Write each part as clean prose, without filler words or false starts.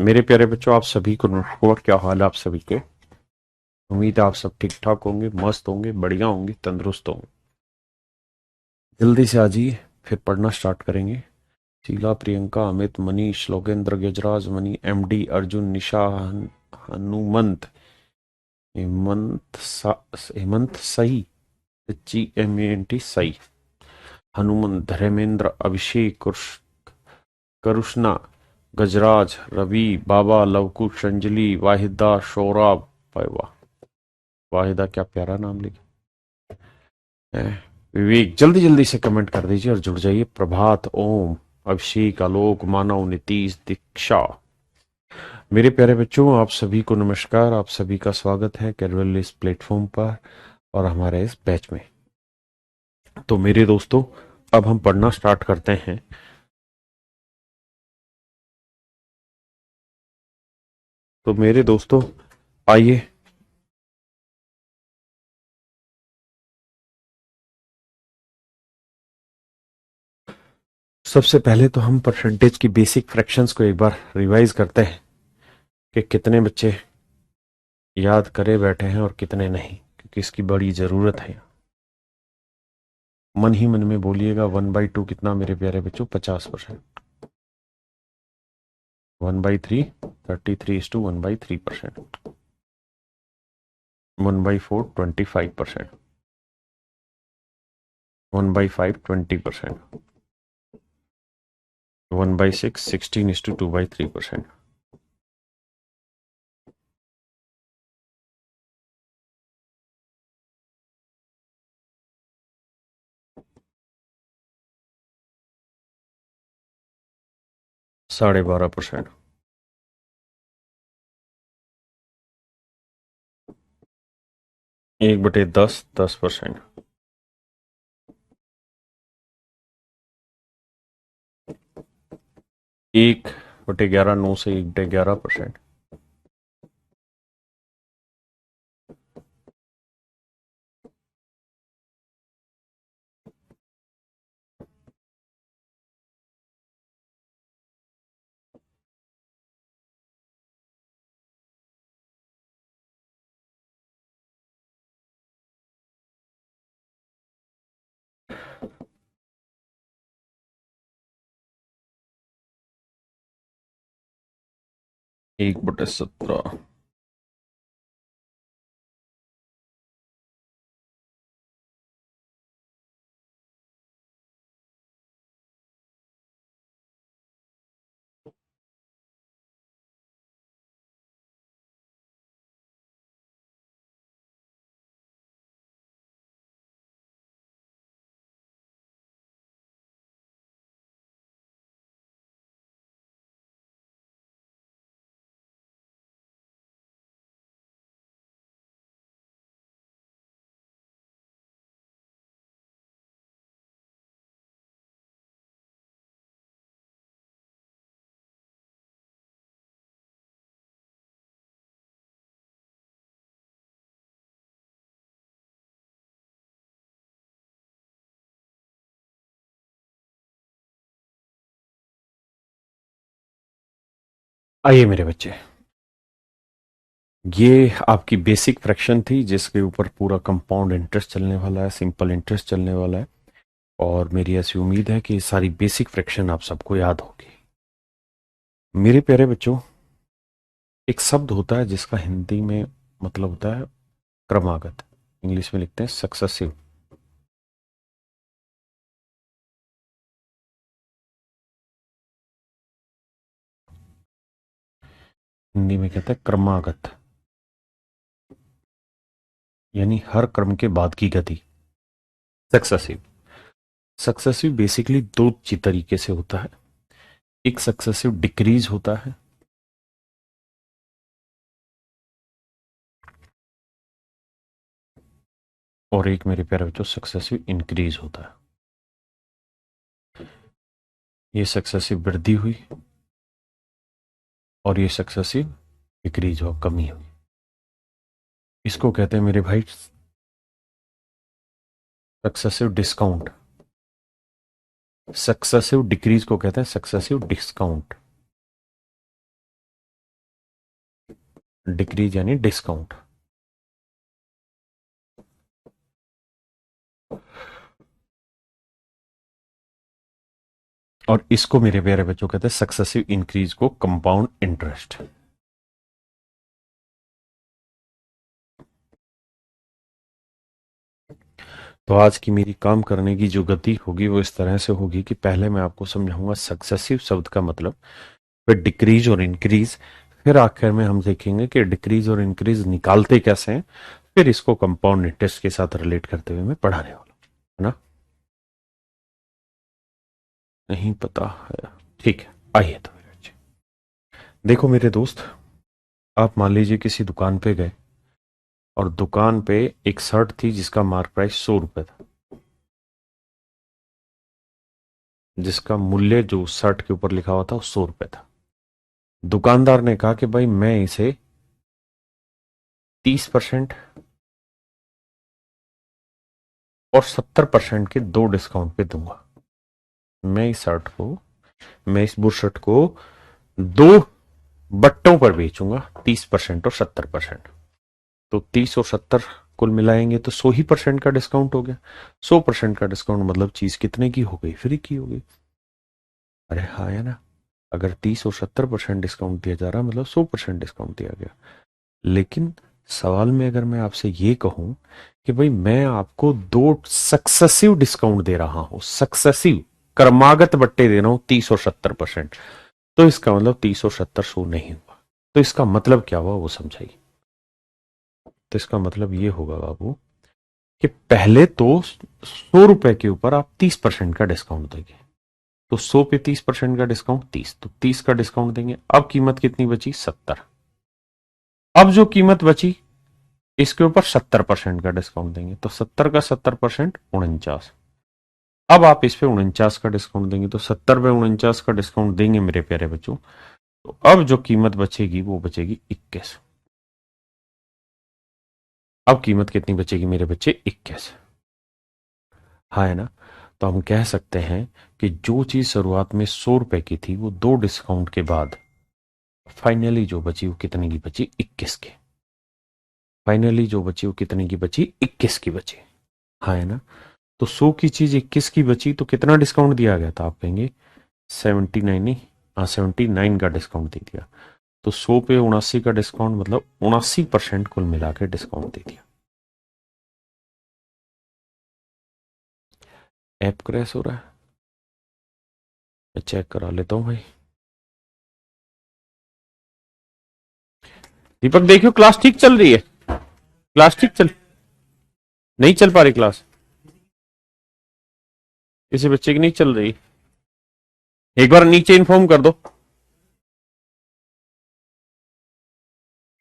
मेरे प्यारे बच्चों, आप सभी को नमस्कार। क्या हाल है आप सभी के? उम्मीद है आप सब ठीक ठाक होंगे, मस्त होंगे, बढ़िया होंगे, तंदुरुस्त होंगे। जल्दी से आ जाइए, फिर पढ़ना स्टार्ट करेंगे। शीला, प्रियंका, अमित, मनीष, लोकेंद्र, गजराज, मनी, एमडी, अर्जुन, निशा, हनुमंत, हेमंत सही, GMANT सही, हनुमंत, धर्मेंद्र, अभिषेक, करुष्णा, गजराज, रवि, बाबा, लवकुश, अंजलि, वाहिदा, सौरभ। वाह, वाहिदा क्या प्यारा नाम लिखा है। विवेक, जल्दी जल्दी से कमेंट कर दीजिए और जुड़ जाइए। प्रभात, ओम, अभिषेक, आलोक, मानव, नीतीश, दीक्षा। मेरे प्यारे बच्चों, आप सभी को नमस्कार। आप सभी का स्वागत है कैरवल इस प्लेटफॉर्म पर और हमारे इस बैच में। तो मेरे दोस्तों, अब हम पढ़ना स्टार्ट करते हैं। तो मेरे दोस्तों, आइए। सबसे पहले तो हम परसेंटेज की बेसिक फ्रैक्शंस को एक बार रिवाइज करते हैं कि कितने बच्चे याद करे बैठे हैं और कितने नहीं, क्योंकि इसकी बड़ी ज़रूरत है। मन ही मन में बोलिएगा 1/2 कितना मेरे प्यारे बच्चों? 50%। 1/3 33:1/3%। 1/4 25%। 1/5 20%। 1/6 16:2/3%। 12.5%। 1/10 10%। 1/11 9 से 1/11%। 1/17। आइए मेरे बच्चे, ये आपकी बेसिक फ्रैक्शन थी जिसके ऊपर पूरा कंपाउंड इंटरेस्ट चलने वाला है, सिंपल इंटरेस्ट चलने वाला है। और मेरी ऐसी उम्मीद है कि सारी बेसिक फ्रैक्शन आप सबको याद होगी। मेरे प्यारे बच्चों, एक शब्द होता है जिसका हिंदी में मतलब होता है क्रमागत। इंग्लिश में लिखते हैं सक्सेसिव। हिंदी में कहते हैं क्रमागत, यानी हर क्रम के बाद की गति। सक्सेसिव। सक्सेसिव बेसिकली दो तरीके से होता है। एक सक्सेसिव डिक्रीज होता है और एक मेरे प्यारे बच्चों सक्सेसिव इंक्रीज होता है। ये सक्सेसिव वृद्धि हुई और ये सक्सेसिव डिक्रीज हो, कमी हुई। इसको कहते हैं मेरे भाई सक्सेसिव डिस्काउंट। सक्सेसिव डिक्रीज को कहते हैं सक्सेसिव डिस्काउंट। डिक्रीज यानी डिस्काउंट। और इसको मेरे प्यारे बच्चों कहते हैं सक्सेसिव इंक्रीज को कंपाउंड इंटरेस्ट। तो आज की मेरी काम करने की जो गति होगी वो इस तरह से होगी कि पहले मैं आपको समझाऊंगा सक्सेसिव शब्द का मतलब, फिर डिक्रीज और इंक्रीज, फिर आखिर में हम देखेंगे कि डिक्रीज और इंक्रीज निकालते कैसे हैं, फिर इसको कंपाउंड इंटरेस्ट के साथ रिलेट करते हुए मैं पढ़ाने वाला हूं, है ना? नहीं पता है, ठीक है। आइए तो मेरे बच्चे, देखो मेरे दोस्त, आप मान लीजिए किसी दुकान पे गए और दुकान पे एक शर्ट थी जिसका मार्क प्राइस 100 रुपए था, जिसका मूल्य जो शर्ट के ऊपर लिखा हुआ था वो 100 रुपए था। दुकानदार ने कहा कि भाई मैं इसे 30% और 70% के दो डिस्काउंट पे दूंगा। मैं इस बुशर्ट को दो बट्टों पर बेचूंगा, 30% और 70%। तो 30 और 70 कुल मिलाएंगे तो 100% का डिस्काउंट हो गया। 100% का डिस्काउंट मतलब चीज कितने की हो गई? फ्री की हो गई। अरे हाँ, है ना? अगर 30 और 70% डिस्काउंट दिया जा रहा मतलब 100% डिस्काउंट दिया गया। लेकिन सवाल में अगर मैं आपसे ये कहूं कि भाई मैं आपको दो सक्सेसिव डिस्काउंट दे रहा हूं, सक्सेसिव क्रमागत बट्टे दे रहा हूं 30 और 70%, तो इसका मतलब 30 और 70 100 नहीं हुआ। तो इसका मतलब क्या हुआ वो समझाइए। तो इसका मतलब ये होगा बाबू कि पहले तो 100 रुपए के ऊपर आप 30% का डिस्काउंट देंगे, तो 100 पे 30% का डिस्काउंट 30, तो 30 का डिस्काउंट देंगे। अब कीमत कितनी बची? 70। अब जो कीमत बची इसके ऊपर 70% का डिस्काउंट देंगे, तो 70 का 70% 49। अब आप इस पे 49 का डिस्काउंट देंगे, तो 70 पे 49 का डिस्काउंट देंगे मेरे प्यारे बच्चों, तो अब जो कीमत बचेगी वो बचेगी 21। अब कीमत कितनी बचेगी मेरे बच्चे? 21। हाँ, है ना? तो हम कह सकते हैं कि जो चीज शुरुआत में 100 रुपए की थी वो दो डिस्काउंट के बाद फाइनली जो बची वो कितने की बची? 21 की। फाइनली जो बची वो कितने की बची? 21 की बची। हाँ, है ना? तो 100 की चीज 21 की बची तो कितना डिस्काउंट दिया गया था? आप कहेंगे 79 नहीं, हाँ 79 का डिस्काउंट दे दिया। तो 100 पे 79 का डिस्काउंट मतलब 79% कुल मिला के डिस्काउंट दे दिया। ऐप क्रैश हो रहा है, मैं चेक करा लेता हूँ भाई। दीपक देखियो, क्लास ठीक चल रही है? क्लास ठीक चल नहीं चल पा रही क्लास? किसी बच्चे की नहीं चल रही? एक बार नीचे इन्फॉर्म कर दो।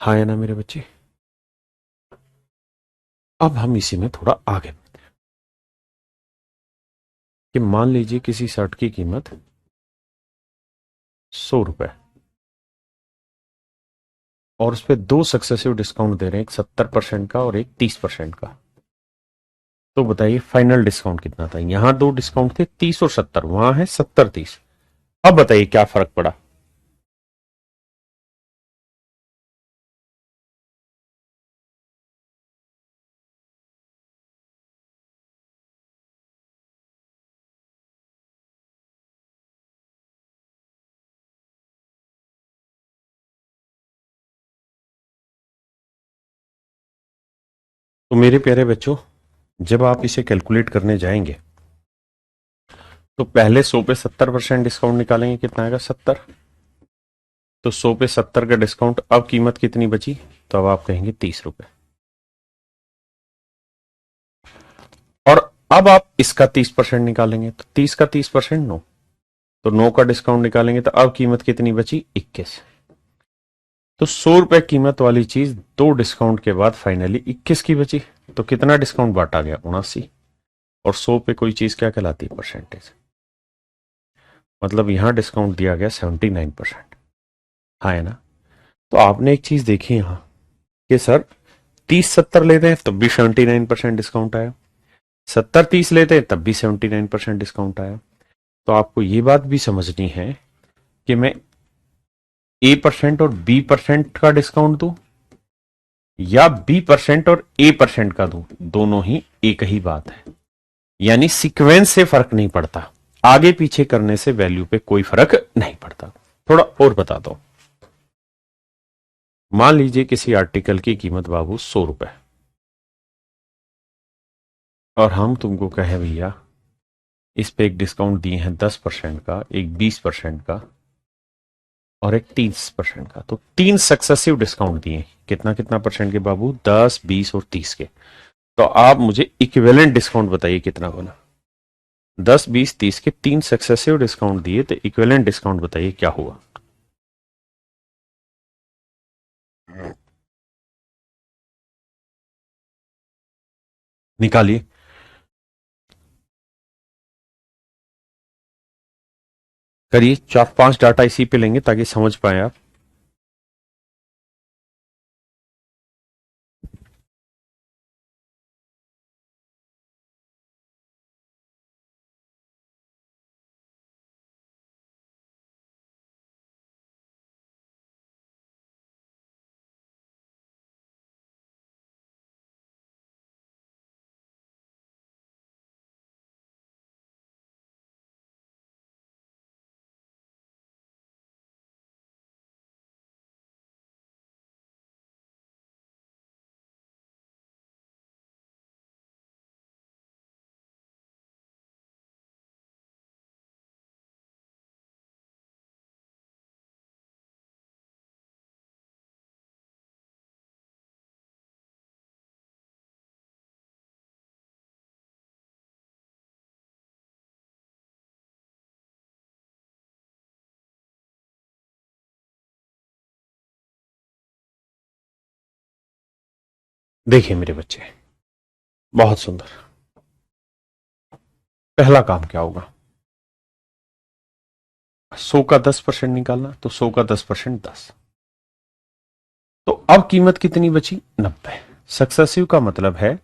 हाँ, है ना मेरे बच्चे? अब हम इसी में थोड़ा आगे बढ़ते हैं कि मान लीजिए किसी शर्ट की कीमत 100 रुपए और उस पर दो सक्सेसिव डिस्काउंट दे रहे हैं, एक 70% का और एक 30% का। तो बताइए फाइनल डिस्काउंट कितना था? यहां दो डिस्काउंट थे 30 और 70, वहां है 70 30। अब बताइए क्या फर्क पड़ा? तो मेरे प्यारे बच्चों, जब आप इसे कैलकुलेट करने जाएंगे तो पहले 100 पे 70% डिस्काउंट निकालेंगे, कितना आएगा? 70। तो 100 पे 70 का डिस्काउंट, अब कीमत कितनी बची? तो अब आप कहेंगे 30 रुपए। और अब आप इसका 30% निकालेंगे, तो 30 का 30% 9, तो 9 का डिस्काउंट निकालेंगे तो अब कीमत कितनी बची? 21। तो 100 रुपए कीमत वाली चीज दो डिस्काउंट के बाद फाइनली 21 की बची। तो कितना डिस्काउंट बांटा गया? 79। और 100 पे कोई चीज क्या कहलाती है? परसेंटेज। मतलब यहां डिस्काउंट दिया गया 79%। हाँ, है ना? तो आपने एक चीज देखी यहां कि सर 30 70 लेते हैं तब भी 79% डिस्काउंट आया, 70 30 लेते हैं तब भी 79% डिस्काउंट आया। तो आपको ये बात भी समझनी है कि मैं A% और B% का डिस्काउंट दूं या B% और A% का दूं, दोनों ही एक ही बात है। यानी सीक्वेंस से फर्क नहीं पड़ता, आगे पीछे करने से वैल्यू पे कोई फर्क नहीं पड़ता। थोड़ा और बता दो। मान लीजिए किसी आर्टिकल की कीमत बाबू 100 रुपए, और हम तुमको कहे भैया इस पे एक डिस्काउंट दिए हैं 10% का, एक 20% का और एक 30% का, तो 3 सक्सेसिव डिस्काउंट दिए। कितना कितना परसेंट के बाबू? 10, 20 और 30 के। तो आप मुझे इक्विवेलेंट डिस्काउंट बताइए कितना बना? 10, 20, 30 के 3 सक्सेसिव डिस्काउंट दिए, तो इक्विवेलेंट डिस्काउंट बताइए क्या हुआ? निकालिए। करिए, 4-5 डाटा इसी पे लेंगे ताकि समझ पाए आप। देखिए मेरे बच्चे, बहुत सुंदर। पहला काम क्या होगा? 100 का 10% निकालना, तो 100 का 10% 10। तो अब कीमत कितनी बची? 90। सक्सेसिव का मतलब है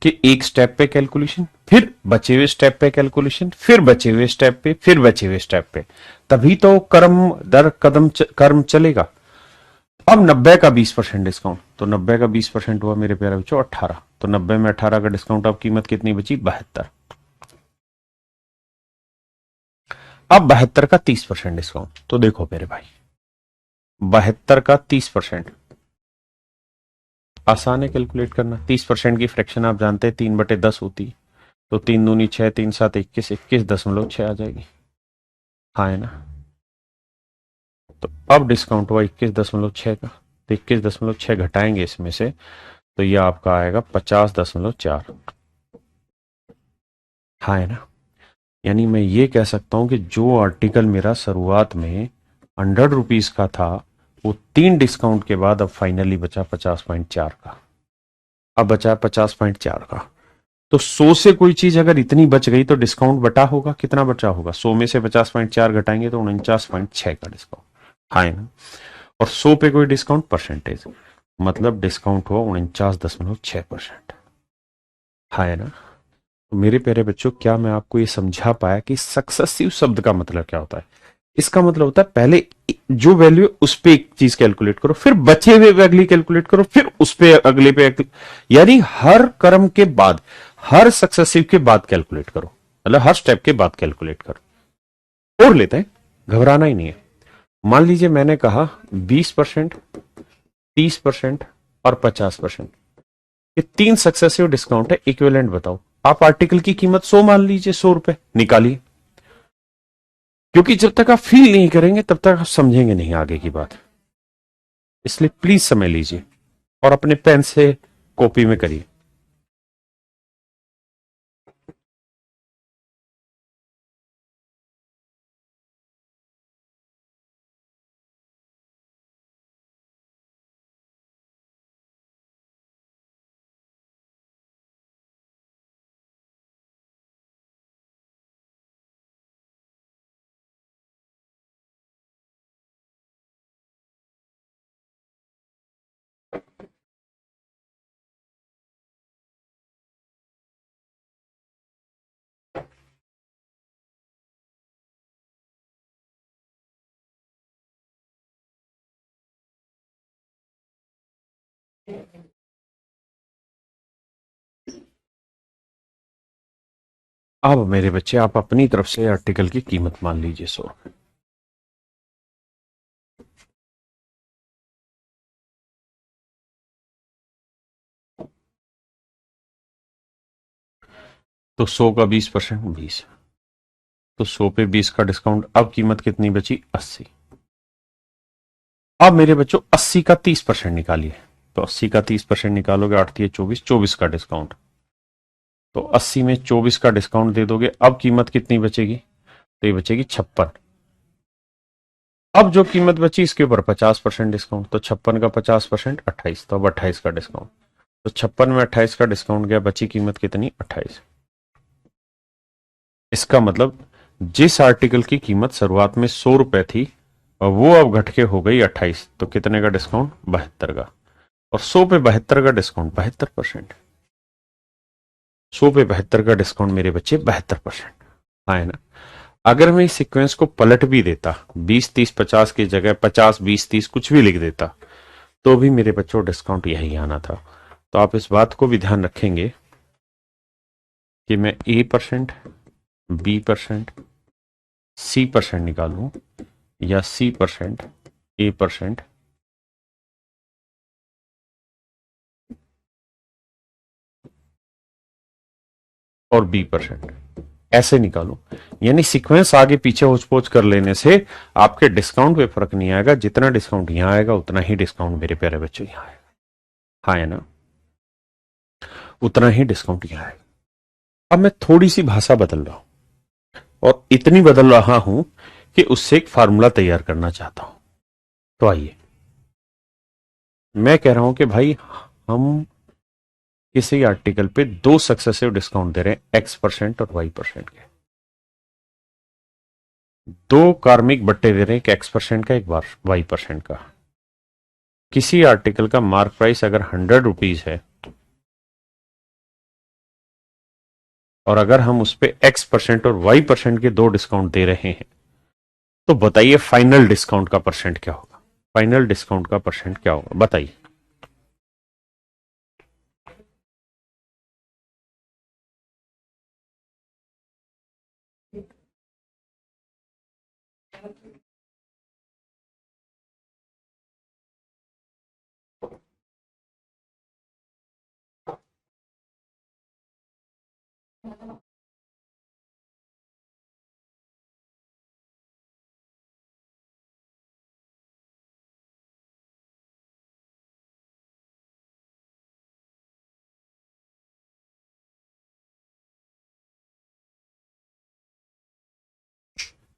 कि एक स्टेप पे कैलकुलेशन, फिर बचे हुए स्टेप पे कैलकुलेशन, फिर बचे हुए स्टेप पे, फिर बचे हुए स्टेप पे, तभी तो कर्म दर कदम कर्म चलेगा। अब 90 का 20% डिस्काउंट, तो 90 का 20% हुआ मेरे प्यारे बच्चों 18। तो 90 में 18 का डिस्काउंट, अब कीमत कितनी बची? 72। अब 72 का 30% डिस्काउंट, तो देखो मेरे भाई, 72 का 30% आसान है कैलकुलेट करना। 30% की फ्रैक्शन आप जानते हैं 3/10 होती, तो 3 दूनी 6, 3 7 21, 21.6 आ जाएगी। हाँ है ना? तो अब डिस्काउंट हुआ 21.6 का, तो 21.6 घटाएंगे इसमें से, तो ये आपका आएगा 50.4। हाँ है ना? यानी मैं ये कह सकता हूं कि जो आर्टिकल मेरा शुरुआत में 100 रुपीज का था, वो 3 डिस्काउंट के बाद अब फाइनली बचा 50.4 का। अब बचा 50.4 का। तो 100 से कोई चीज अगर इतनी बच गई तो डिस्काउंट बटा होगा, कितना बचा होगा? 100 में से 50.4 घटाएंगे तो 49.6 का डिस्काउंट। हाँ है ना? और 100 पे कोई डिस्काउंट, परसेंटेज, मतलब डिस्काउंट हुआ 49.6%। हाँ है ना? तो मेरे प्यारे बच्चों, क्या मैं आपको ये समझा पाया कि सक्सेसिव शब्द का मतलब क्या होता है? इसका मतलब होता है पहले जो वैल्यू, उस पे एक चीज कैलकुलेट करो, फिर बचे हुए पे अगली कैलकुलेट करो, फिर उस पे अगले पे यानी हर कर्म के बाद, हर सक्सेसिव के बाद कैलकुलेट करो, मतलब हर स्टेप के बाद कैलकुलेट करो। और लेते हैं, घबराना ही नहीं है। मान लीजिए मैंने कहा 20%, 30% और 50%, ये 3 सक्सेसिव डिस्काउंट है, इक्विवेलेंट बताओ। आप आर्टिकल की कीमत 100 मान लीजिए, 100 रुपए निकालिए। क्योंकि जब तक आप फील नहीं करेंगे तब तक आप समझेंगे नहीं आगे की बात। इसलिए प्लीज समय लीजिए और अपने पेन से कॉपी में करिए। अब मेरे बच्चे आप अपनी तरफ से आर्टिकल की कीमत मान लीजिए 100 रुपए। तो 100 का 20%, 20। तो 100 पे 20 का डिस्काउंट, अब कीमत कितनी बची? 80। अब मेरे बच्चों 80 का 30% निकालिए। तो 80 का 30% निकालोगे, 8 दिए 24, 24 का डिस्काउंट। तो 80 में 24 का डिस्काउंट दे दोगे, अब कीमत कितनी बचेगी? तो ये बचेगी 56। अब जो कीमत बची इसके ऊपर 50% डिस्काउंट, तो 56 का 50% 28, तो अब 28 का डिस्काउंट। तो 56 में 28 का डिस्काउंट गया, बची कीमत कितनी? 28। इसका मतलब जिस आर्टिकल की कीमत शुरुआत में 100 रुपए थी और वो अब घट के हो गई 28, तो कितने का डिस्काउंट? 72 का। और 100 पे 72 का डिस्काउंट 72%। 100 पे 72 का डिस्काउंट मेरे बच्चे 72%। हाँ है ना। अगर मैं इस सीक्वेंस को पलट भी देता, 20 30 50 की जगह 50 20 30 कुछ भी लिख देता, तो भी मेरे बच्चों डिस्काउंट यही आना था। तो आप इस बात को भी ध्यान रखेंगे कि मैं A%, B%, C% निकालूं या C%, A% और B% ऐसे निकालूं। यानी सीक्वेंस आगे पीछे होच पोच कर लेने से आपके डिस्काउंट पे फर्क नहीं आएगा। जितना डिस्काउंट यहां आएगा उतना ही डिस्काउंट मेरे प्यारे बच्चों यहां आएगा। हाँ है ना, उतना ही डिस्काउंट यहां आएगा। अब मैं थोड़ी सी भाषा बदल रहा हूं, और इतनी बदल रहा हूं कि उससे एक फार्मूला तैयार करना चाहता हूं। तो आइए, मैं कह रहा हूं कि भाई हम किसी आर्टिकल पे 2 सक्सेसिव डिस्काउंट दे रहे हैं, X% और Y% के। 2 कार्मिक बट्टे दे रहे हैं, एक X% का, एक Y% का। किसी आर्टिकल का मार्क प्राइस अगर 100 रुपीज है और अगर हम उस पे X% और Y% के 2 डिस्काउंट दे रहे हैं, तो बताइए फाइनल डिस्काउंट का परसेंट क्या होगा? फाइनल डिस्काउंट का परसेंट क्या होगा बताइए।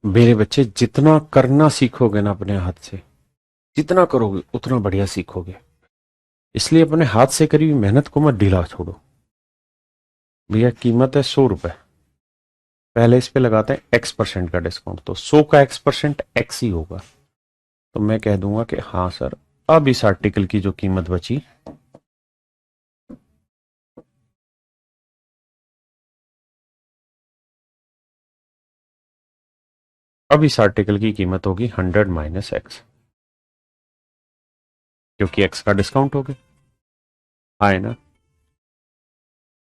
मेरे बच्चे जितना करना सीखोगे ना अपने हाथ से, जितना करोगे उतना बढ़िया सीखोगे। इसलिए अपने हाथ से करी हुई मेहनत को मत ढीला छोड़ो। भैया कीमत है 100 रुपए, पहले इस पे लगाते हैं X% का डिस्काउंट, तो 100 का X% X ही होगा। तो मैं कह दूंगा कि हाँ सर, अब इस आर्टिकल की जो कीमत बची, अब इस आर्टिकल की कीमत होगी 100 माइनस X, क्योंकि X का डिस्काउंट हो गया। आए ना।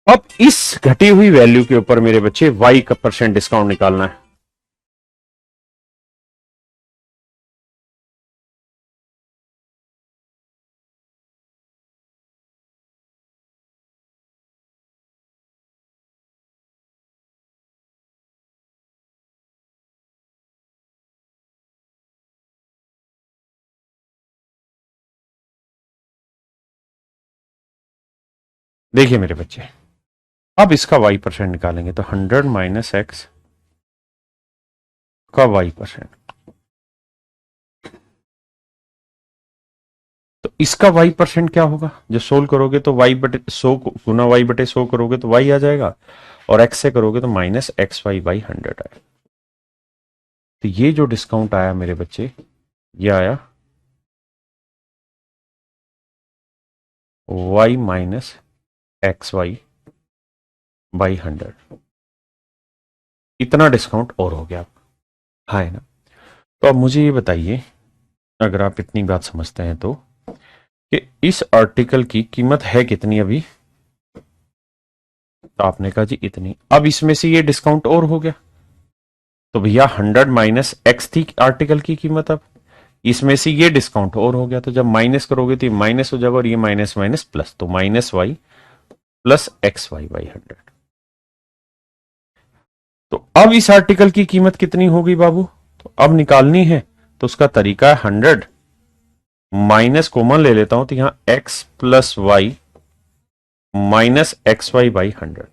अब इस घटी हुई वैल्यू के ऊपर मेरे बच्चे Y का परसेंट डिस्काउंट निकालना है। देखिए मेरे बच्चे, अब इसका Y% निकालेंगे, तो 100 माइनस X का Y%, तो इसका Y% क्या होगा? जब सोल्व करोगे तो Y/100 गुना Y/100 करोगे तो Y आ जाएगा, और X से करोगे तो माइनस XY/100 आएगा। तो ये जो डिस्काउंट आया मेरे बच्चे, ये आया Y माइनस XY/100। इतना डिस्काउंट और हो गया। हाँ है ना। तो अब मुझे ये बताइए, अगर आप इतनी बात समझते हैं तो, कि इस आर्टिकल की कीमत है कितनी अभी? तो आपने कहा जी इतनी। अब इसमें से ये डिस्काउंट और हो गया, तो भैया 100 माइनस एक्स थी आर्टिकल की कीमत। अब इसमें से ये डिस्काउंट और हो गया, तो जब माइनस करोगे तो ये माइनस हो जाएगा और ये माइनस माइनस प्लस, तो minus Y plus X Y by 100। तो अब इस आर्टिकल की कीमत कितनी होगी बाबू, तो अब निकालनी है। तो उसका तरीका है 100 माइनस कॉमन ले लेता हूं, तो यहां X plus Y minus X Y by 100।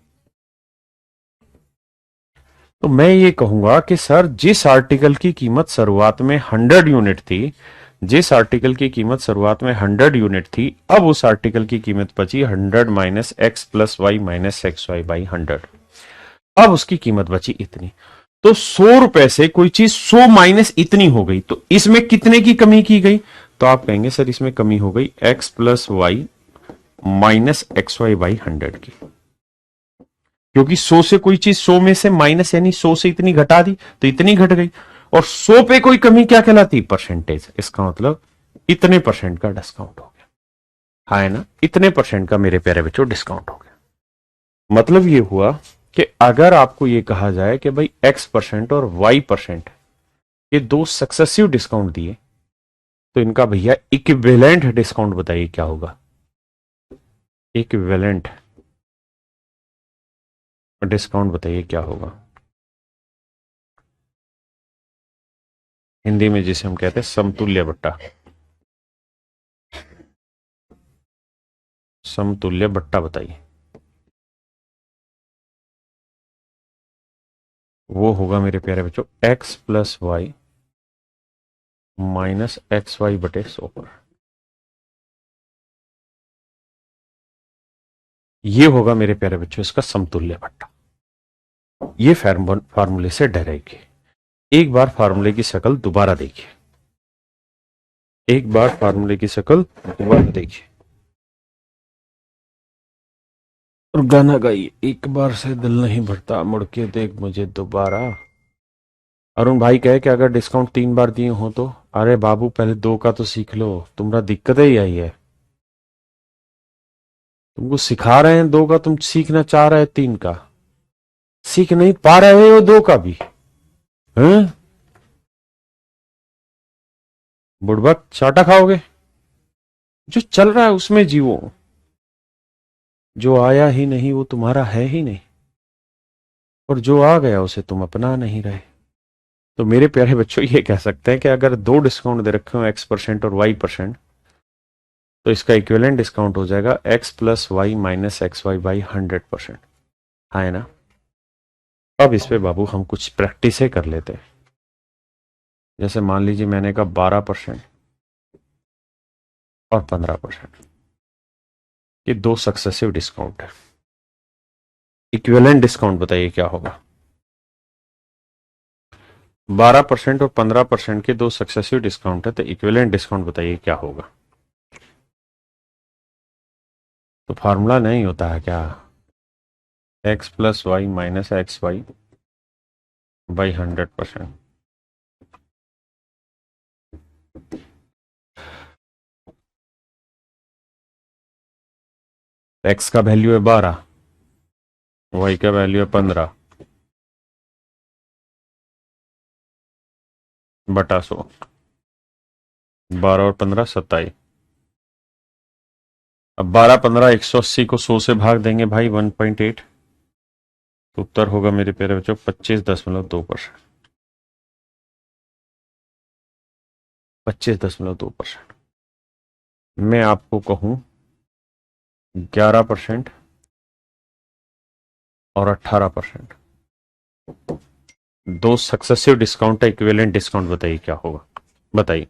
तो मैं ये कहूंगा कि सर जिस आर्टिकल की कीमत शुरुआत में 100 यूनिट थी, जिस आर्टिकल की कीमत शुरुआत में 100 यूनिट थी, अब उस आर्टिकल की कीमत बची 100 minus X plus Y minus X Y by 100। अब उसकी कीमत बची इतनी। तो 100 रुपए से कोई चीज 100 माइनस इतनी हो गई, तो इसमें कितने की कमी की गई, तो आप कहेंगे सर इसमें कमी हो गई X plus Y minus X Y by 100 की। क्योंकि 100 से कोई चीज 100 में से माइनस, यानी 100 से इतनी घटा दी तो इतनी घट गई। और 100 पे कोई कमी क्या कहलाती, परसेंटेज। इसका मतलब इतने परसेंट का डिस्काउंट हो गया। हाँ है ना, इतने परसेंट का मेरे प्यारे बच्चों डिस्काउंट हो गया। मतलब ये हुआ कि अगर आपको ये कहा जाए कि भाई x% और y%, ये दो सक्सेसिव डिस्काउंट दिए, तो इनका भैया इक्विवेलेंट डिस्काउंट बताइए क्या होगा। इक्विवेलेंट डिस्काउंट बताइए क्या होगा। हिंदी में जिसे हम कहते हैं समतुल्य बट्टा, समतुल्य बट्टा बताइए। वो होगा मेरे प्यारे बच्चों x plus Y minus X Y बटे 100 पर। ये होगा मेरे प्यारे बच्चों इसका समतुल्य बट्टा। ये फार्मूले से डरेगी। एक बार फार्मूले की शक्ल दोबारा देखिए, एक बार फार्मूले की शक्ल दोबारा देखिए और गाना गाइए, एक बार से दिल नहीं भरता मुड़ के देख मुझे दोबारा। अरुण भाई कहे कि अगर डिस्काउंट 3 बार दिए हो तो, अरे बाबू पहले 2 का तो सीख लो, तुम्हारा दिक्कत ही आई है। तुमको सिखा रहे हैं 2 का, तुम सीखना चाह रहे हैं 3 का, सीख नहीं पा रहे हो 2 का भी। हैं बुड़बक चाटा खाओगे। जो चल रहा है उसमें जीवो, जो आया ही नहीं वो तुम्हारा है ही नहीं, और जो आ गया उसे तुम अपना नहीं रहे। तो मेरे प्यारे बच्चों ये कह सकते हैं कि अगर 2 डिस्काउंट दे रखे हो x% और y%, तो इसका इक्विवेलेंट डिस्काउंट हो जाएगा x plus Y minus X Y by 100%। हाँ है ना। अब इस पे बाबू हम कुछ प्रैक्टिस कर लेते हैं। जैसे मान लीजिए मैंने कहा 12% और 15%, ये 2 सक्सेसिव डिस्काउंट है। इक्विवेलेंट डिस्काउंट बताइए क्या होगा। 12% और 15% के 2 सक्सेसिव डिस्काउंट है, तो इक्विवेलेंट डिस्काउंट बताइए क्या होगा। तो फार्मूला नहीं होता है क्या, X plus Y minus X Y by 100%। एक्स का वैल्यू है 12, वाई का वैल्यू है 15 बटा 100। 12 और 15 27। अब 12 15 180 को 100 से भाग देंगे भाई 1.8, तो उत्तर होगा मेरे प्यारे बच्चों 25.2%। 25.2%। मैं आपको कहूं 11% और 18%, 2 सक्सेसिव डिस्काउंट है, इक्विवेलेंट डिस्काउंट बताइए क्या होगा। बताइए।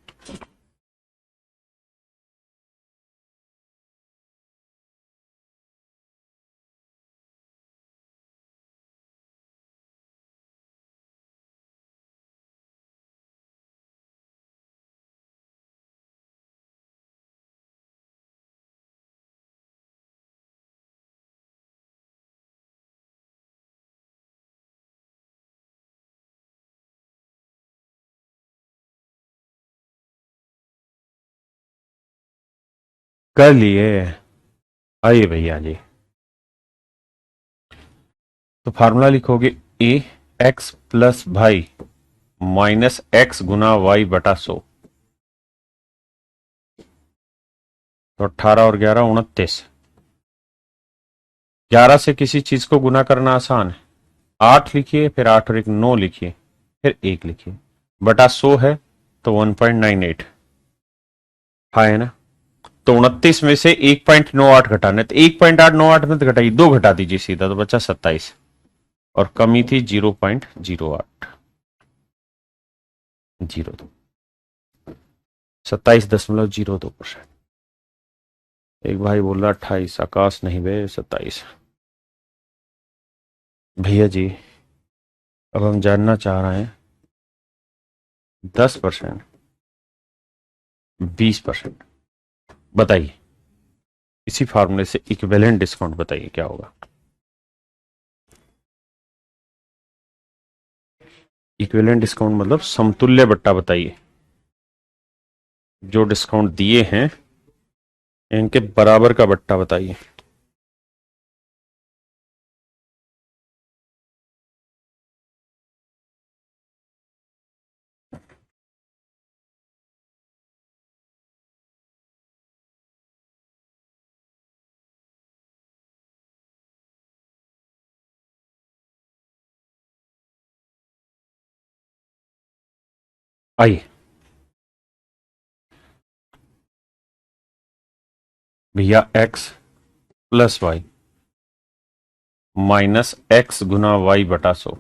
कर लिए, आइए भैया जी। तो फार्मूला लिखोगे A x plus Y minus x गुना वाई बटा 100। तो 18 और 11 29। 11 से किसी चीज को गुना करना आसान है। 8 लिखिए, फिर 8 और 1 9 लिखिए, फिर 1 लिखिए, बटा 100 है तो 1.98। हाँ है ना। तो 29 में से 1.98 घटाना है, तो 1.898 में तो घटाइए, 2 घटा दीजिए सीधा, तो बचा 27। और कमी थी 0.08। 02 27.02%। एक भाई बोल रहा 28, आकाश नहीं बे 27। भैया जी, अब हम जानना चाह रहे हैं 10%, 20%, बताइए। इसी फार्मूले से इक्विवेलेंट डिस्काउंट बताइए क्या होगा। इक्विवेलेंट डिस्काउंट मतलब समतुल्य बट्टा बताइए। जो डिस्काउंट दिए हैं इनके बराबर का बट्टा बताइए। आइए भैया, x plus Y minus x गुना वाई बटा 100।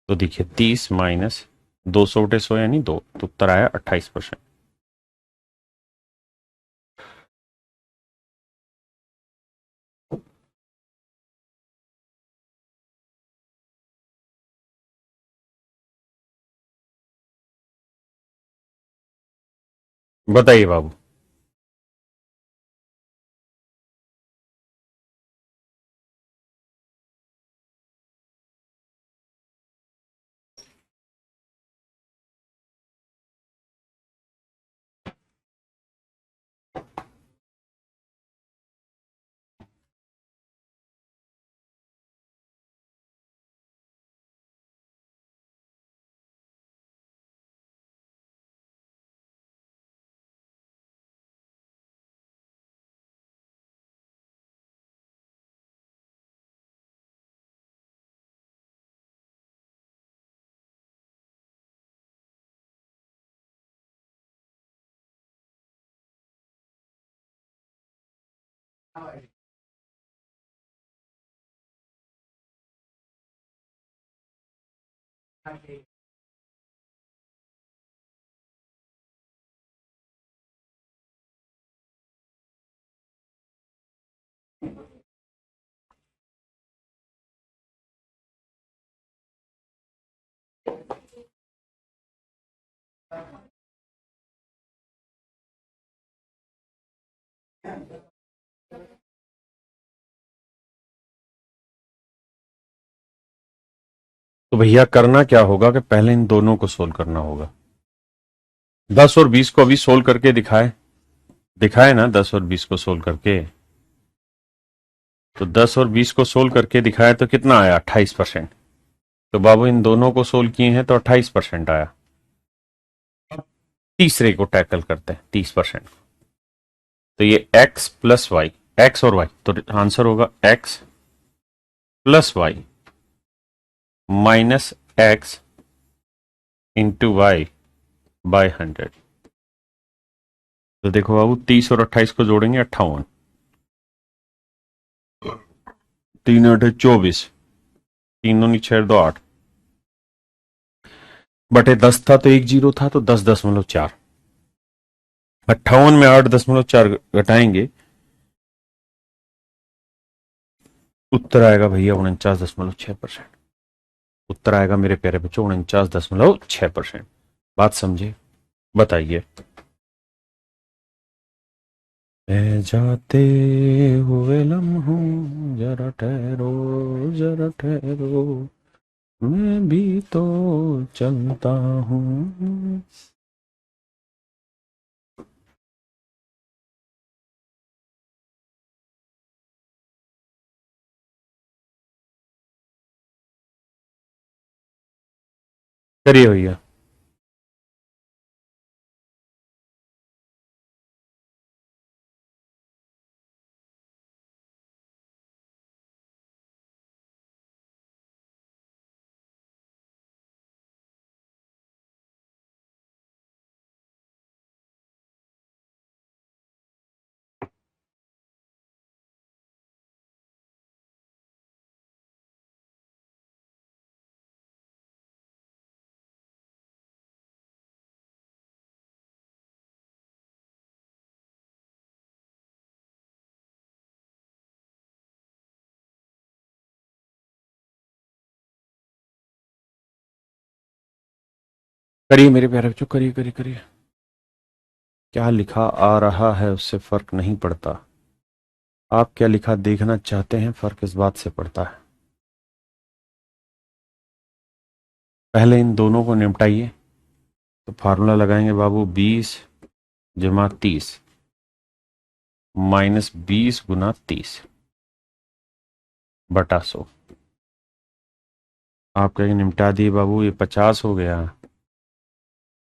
तो देखिए 30 माइनस 200/100 यानी 2, तो उत्तर आया 28%। बताइए बाबू। तो भैया करना क्या होगा कि पहले इन दोनों को सोल्व करना होगा। 10 और 20 को अभी सोल्व करके दिखाए, दिखाए ना 10 और 20 को सोल्व करके। तो 10 और 20 को सोल्व करके दिखाया तो कितना आया 28%। तो बाबू इन दोनों को सोल्व किए हैं तो 28% आया। अब तीसरे को टैकल करते हैं 30%। तो ये x प्लस वाई, एक्स और वाई, तो आंसर होगा x plus Y minus X into Y by 100। तो देखो बाबू 30 और 28 को जोड़ेंगे 58, 3 8 24, 3 2 6 2 8 बटे 10 था तो 1 0 था तो 10.4। 58 में 8.4 घटाएंगे, उत्तर आएगा भैया 49.6%। उत्तर आएगा मेरे प्यारे बच्चों 49.6%। बात समझे, बताइए। जाते हुए लम्हों जरा ठहरो, जरा ठहरो, मैं भी तो चलता हूँ। करिए भैया। करिए मेरे प्यारे बच्चों, करिए करिए करिए। क्या लिखा आ रहा है उससे फर्क नहीं पड़ता, आप क्या लिखा देखना चाहते हैं फर्क इस बात से पड़ता है। पहले इन दोनों को निपटाइए। तो फार्मूला लगाएंगे बाबू, 20 - 30 -20 × 30 / 100। आप कहेंगे निपटा दिए बाबू, ये 50 हो गया,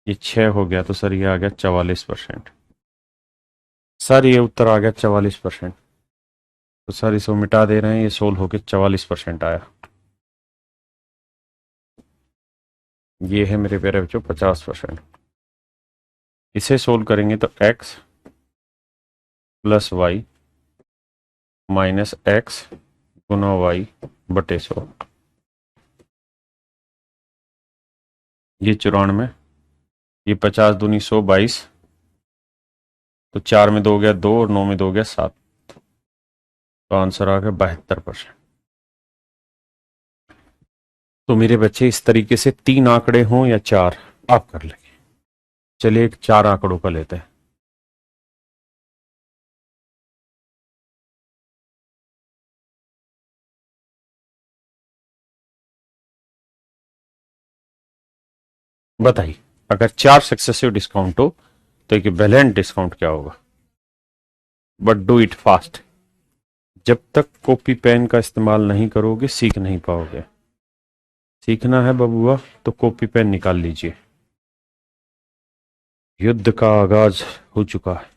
ये 6 हो गया, तो सर ये आ गया 44%। सर ये उत्तर आ गया 44%। तो सर इसको मिटा दे रहे हैं, ये सोल्व होके 44% आया। ये है मेरे प्यारे बच्चों 50%। इसे सोल्व करेंगे तो x + y - x × y/100। ये 94, ये 50 दूनी 100, 22। तो 4 में 2 हो गया 2 और 9 में 2 हो गया 7। तो आंसर आ गया 72%। तो मेरे बच्चे इस तरीके से 3 आंकड़े हों या 4, आप कर लेंगे। चलिए एक 4 आंकड़ों का लेते हैं। बताइए, अगर 4 सक्सेसिव डिस्काउंट हो तो एक बैलेंस डिस्काउंट क्या होगा। But do it fast. जब तक कॉपी पेन का इस्तेमाल नहीं करोगे सीख नहीं पाओगे। सीखना है बबुआ तो कॉपी पेन निकाल लीजिए। युद्ध का आगाज हो चुका है।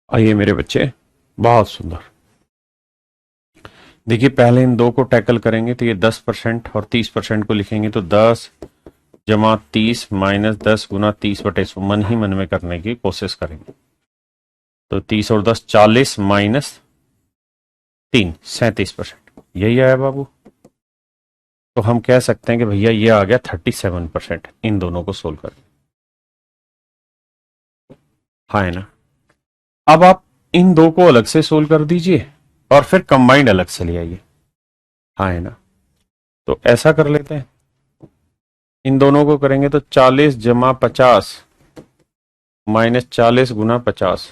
आइए मेरे बच्चे, बहुत सुंदर। देखिए पहले इन दो को टैकल करेंगे तो ये 10% और 30% को लिखेंगे तो 10 - 30 - 10 × 30/100 मन ही मन में करने की कोशिश करेंगे। तो 30 और 10 40 - 3 37%। यही आया बाबू। तो हम कह सकते हैं कि भैया ये आ गया 37% इन दोनों को सोल्व कर। हाँ है ना। अब आप इन दो को अलग से सोल्व कर दीजिए और फिर कंबाइंड अलग से ले आइए। हाँ है ना, तो ऐसा कर लेते हैं, इन दोनों को करेंगे तो 40 जमा 50 माइनस 40 गुना 50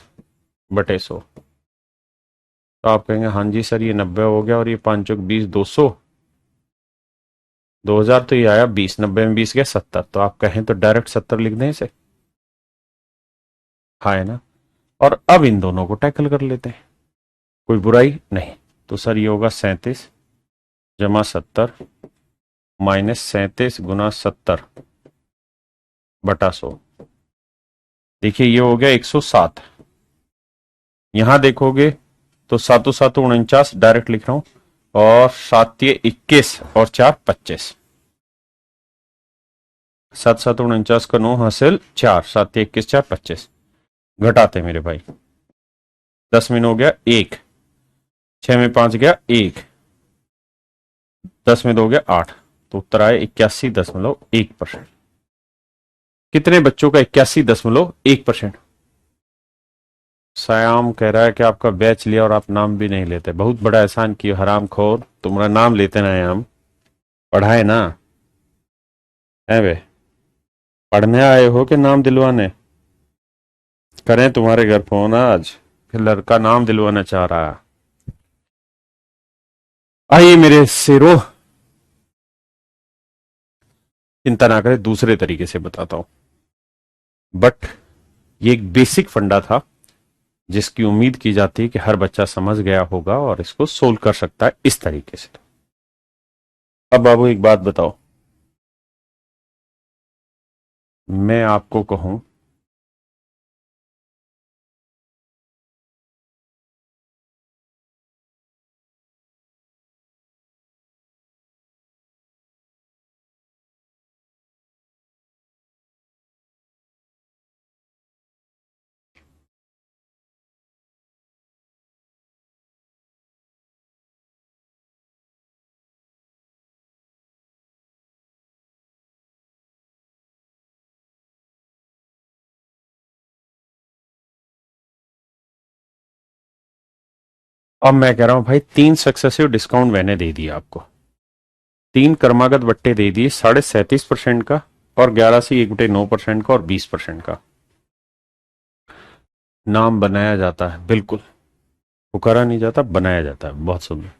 बटे 100। तो आप कहेंगे हाँ जी सर ये 90 हो गया, और ये 5 चौक 20, 200, 2000, तो ये आया 20, 90 में 20 गया 70। तो आप कहें तो डायरेक्ट 70 लिख दें इसे। हाँ है ना, और अब इन दोनों को टैकल कर लेते हैं, कोई बुराई नहीं। तो सर ये होगा 37 जमा 70 माइनस 37 गुना 70 बटा 100। देखिए ये हो गया 107। यहां देखोगे तो 7 7 49 डायरेक्ट लिख रहा हूं, और 7 21 और 4 25, 7 7 49 का 9 हासिल 4, 7 21 4 25। घटाते मेरे भाई, 10 में 9 गया 1, 6 में 5 गया 1, 10 में 2 गया 8, तो उत्तर आया 81.1%। कितने बच्चों का 81.1%? सयाम कह रहा है कि आपका बैच लिया और आप नाम भी नहीं लेते, बहुत बड़ा एहसान किया हराम खोर, तुम्हारा नाम लेते ना हम पढ़ाए ना है वे, पढ़ने आए हो कि नाम दिलवाने? करें तुम्हारे घर फोन आज, फिर लड़का नाम दिलवाना चाह रहा है। आइए मेरे शेरों, चिंता ना करें, दूसरे तरीके से बताता हूं, बट ये एक बेसिक फंडा था जिसकी उम्मीद की जाती है कि हर बच्चा समझ गया होगा और इसको सोल्व कर सकता है इस तरीके से। अब बाबू एक बात बताओ, मैं आपको कहूं अब मैं कह रहा हूं भाई 3 सक्सेसिव डिस्काउंट मैंने दे दिया आपको, 3 क्रमागत बट्टे दे दिए 37.5% का, और 11 से 1/9% का, और 20% का। नाम बनाया जाता है, बिल्कुल पुकारा नहीं जाता, बनाया जाता है। बहुत सुंदर।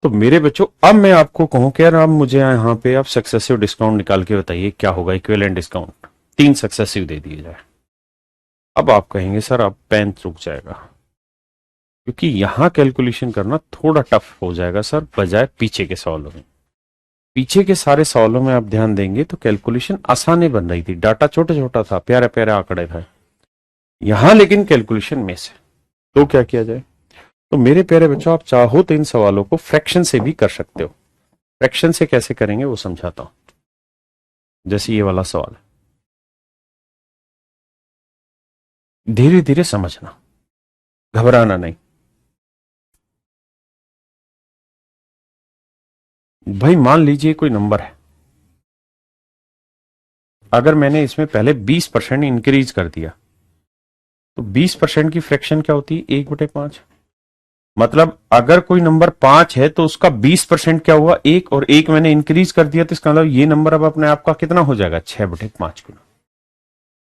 तो मेरे बच्चों अब मैं आपको कहूं कि यार अब मुझे यहाँ पे आप सक्सेसिव डिस्काउंट निकाल के बताइए क्या होगा, इक्विवेलेंट डिस्काउंट 3 सक्सेसिव दे दिए जाए। अब आप कहेंगे सर अब पेन रुक जाएगा, क्योंकि यहां कैलकुलेशन करना थोड़ा टफ हो जाएगा सर, बजाय पीछे के सवालों में। पीछे के सारे सवालों में आप ध्यान देंगे तो कैलकुलेशन आसानी बन रही थी, डाटा छोटा छोटा था, प्यारे प्यारे आंकड़े थे। यहां लेकिन कैलकुलेशन में से, तो क्या किया जाए? तो मेरे प्यारे बच्चों, आप चाहो तो इन सवालों को फ्रैक्शन से भी कर सकते हो। फ्रैक्शन से कैसे करेंगे वो समझाता हूं। जैसे ये वाला सवाल है, धीरे धीरे समझना, घबराना नहीं। भाई मान लीजिए कोई नंबर है, अगर मैंने इसमें पहले 20% इंक्रीज कर दिया, तो 20% की फ्रैक्शन क्या होती है? 1/5। मतलब अगर कोई नंबर 5 है तो उसका 20% क्या हुआ? 1, और 1 मैंने इंक्रीज कर दिया, तो इसका मतलब ये नंबर अब अपने आप का कितना हो जाएगा? 6/5 गुना।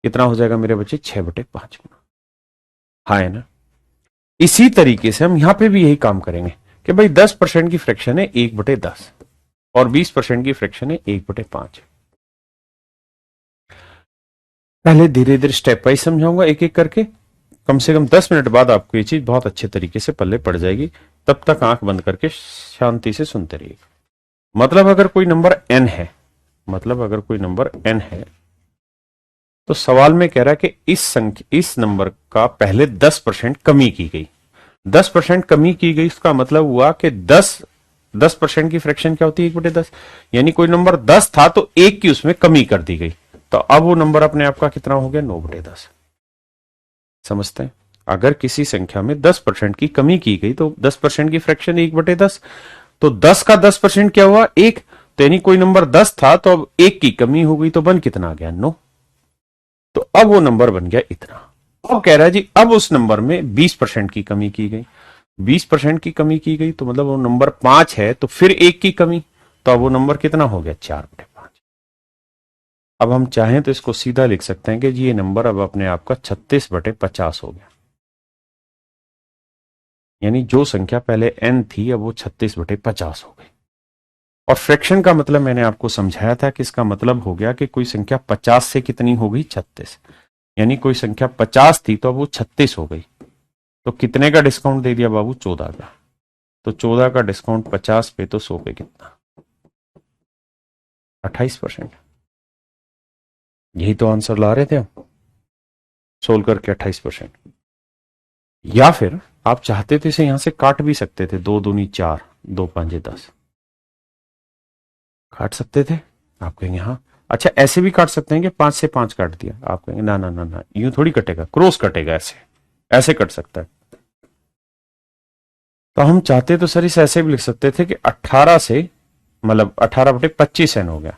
कितना हो जाएगा मेरे बच्चे? 6/5 गुना। हाँ है ना? इसी तरीके से हम यहां पे भी यही काम करेंगे कि भाई 10% की फ्रैक्शन है 1/10, और 20% की फ्रैक्शन है 1/5। पहले धीरे धीरे स्टेप वाइज समझाऊंगा, एक एक करके। कम से कम 10 मिनट बाद आपको ये चीज बहुत अच्छे तरीके से पल्ले पड़ जाएगी। तब तक आंख बंद करके शांति से सुनते रहिए। मतलब अगर कोई नंबर n है, मतलब अगर कोई नंबर n है, तो सवाल में कह रहा है कि इस नंबर का पहले 10% कमी की गई। 10% कमी की गई, इसका मतलब हुआ कि 10% की फ्रैक्शन क्या होती है? 1/10। यानी कोई नंबर 10 था तो 1 की उसमें कमी कर दी गई, तो अब वो नंबर अपने आप का कितना हो गया? 9/10। समझते हैं? अगर किसी संख्या में 10% की कमी की गई तो 10% की फ्रैक्शन 1/10, तो 10 का 10% क्या हुआ? 1। तो यानी कोई नंबर 10 था तो अब 1 की कमी हो गई, तो बन कितना आ गया? 9। तो अब वो नंबर बन गया इतना। अब कह रहा है जी अब उस नंबर में 20% की कमी की गई। 20% की कमी की गई तो मतलब वो नंबर 5 है, तो फिर एक की कमी, तो अब वो नंबर कितना हो गया? 4/5। अब हम चाहें तो इसको सीधा लिख सकते हैं कि जी ये नंबर अब अपने आप का 36/50 हो गया। यानी जो संख्या पहले n थी अब वो 36/50 हो गई। और फ्रैक्शन का मतलब मैंने आपको समझाया था कि इसका मतलब हो गया कि कोई संख्या 50 से कितनी हो गई? 36। यानी कोई संख्या 50 थी तो अब वो 36 हो गई। तो कितने का डिस्काउंट दे दिया बाबू? 14 का। तो 14 का डिस्काउंट 50 पे तो 100 पे कितना? 28%। यही तो आंसर ला रहे थे हम, सोल्व करके 28%। या फिर आप चाहते तो इसे यहां से काट भी सकते थे, 2 दूनी 4, 2 पंजे 10, काट सकते थे। आप कहेंगे हाँ। अच्छा ऐसे भी काट सकते हैं कि 5 से 5 काट दिया। आप कहेंगे ना ना ना ना, यूं थोड़ी कटेगा, क्रॉस कटेगा, ऐसे ऐसे कट सकता है। तो हम चाहते तो सर इसे ऐसे भी लिख सकते थे कि 18 से, मतलब 18/25 n हो गया।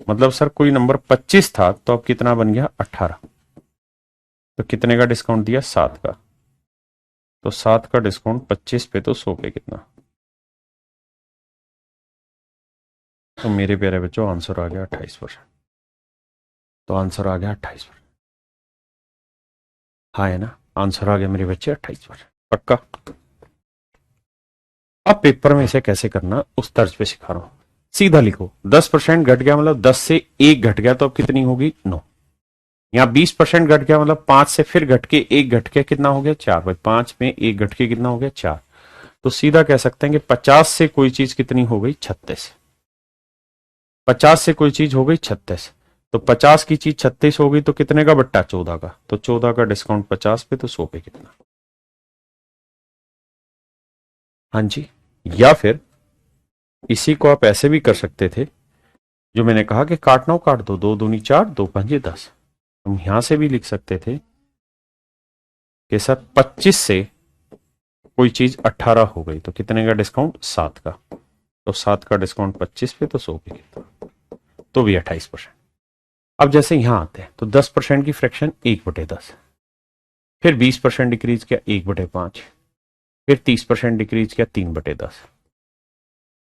मतलब सर कोई नंबर 25 था तो अब कितना बन गया? 18। तो कितने का डिस्काउंट दिया? 7 का। तो 7 का डिस्काउंट 25 पे तो 100 पे कितना? तो मेरे प्यारे बच्चों आंसर आ गया 28%। तो आंसर आ गया 28%। हाँ है ना, आंसर आ गया मेरे बच्चे 28%। पक्का? अब पेपर में इसे कैसे करना उस तर्ज पे सिखा रहा हूं। सीधा लिखो, 10% घट गया मतलब 10 से 1 घट गया तो अब कितनी होगी? 9। यहाँ 20% घट गया मतलब 5 से फिर घट के 1 घट के कितना हो गया? 4। भाई 5 में 1 घट के कितना हो गया? 4। तो सीधा कह सकते हैं कि 50 से कोई चीज कितनी हो गई? 36। 50 से कोई चीज हो गई 36। तो 50 की चीज 36 हो गई तो कितने का बट्टा? 14 का। तो 14 का डिस्काउंट 50 पे तो 100 पे कितना? हाँ जी। या फिर इसी को आप ऐसे भी कर सकते थे, जो मैंने कहा कि काटना हो काट दो, 2 दूनी 4, 2 पंजे 10। हम यहां से भी लिख सकते थे कि सर 25 से कोई चीज 18 हो गई तो कितने का डिस्काउंट? 7 का। तो 7 का डिस्काउंट 25 पे तो 100 पे कितना? तो भी 28%। अब जैसे यहां आते हैं तो 10% की फ्रैक्शन 1/10, फिर 20% डिक्रीज किया 1/5, फिर 30% डिक्रीज किया 3/10।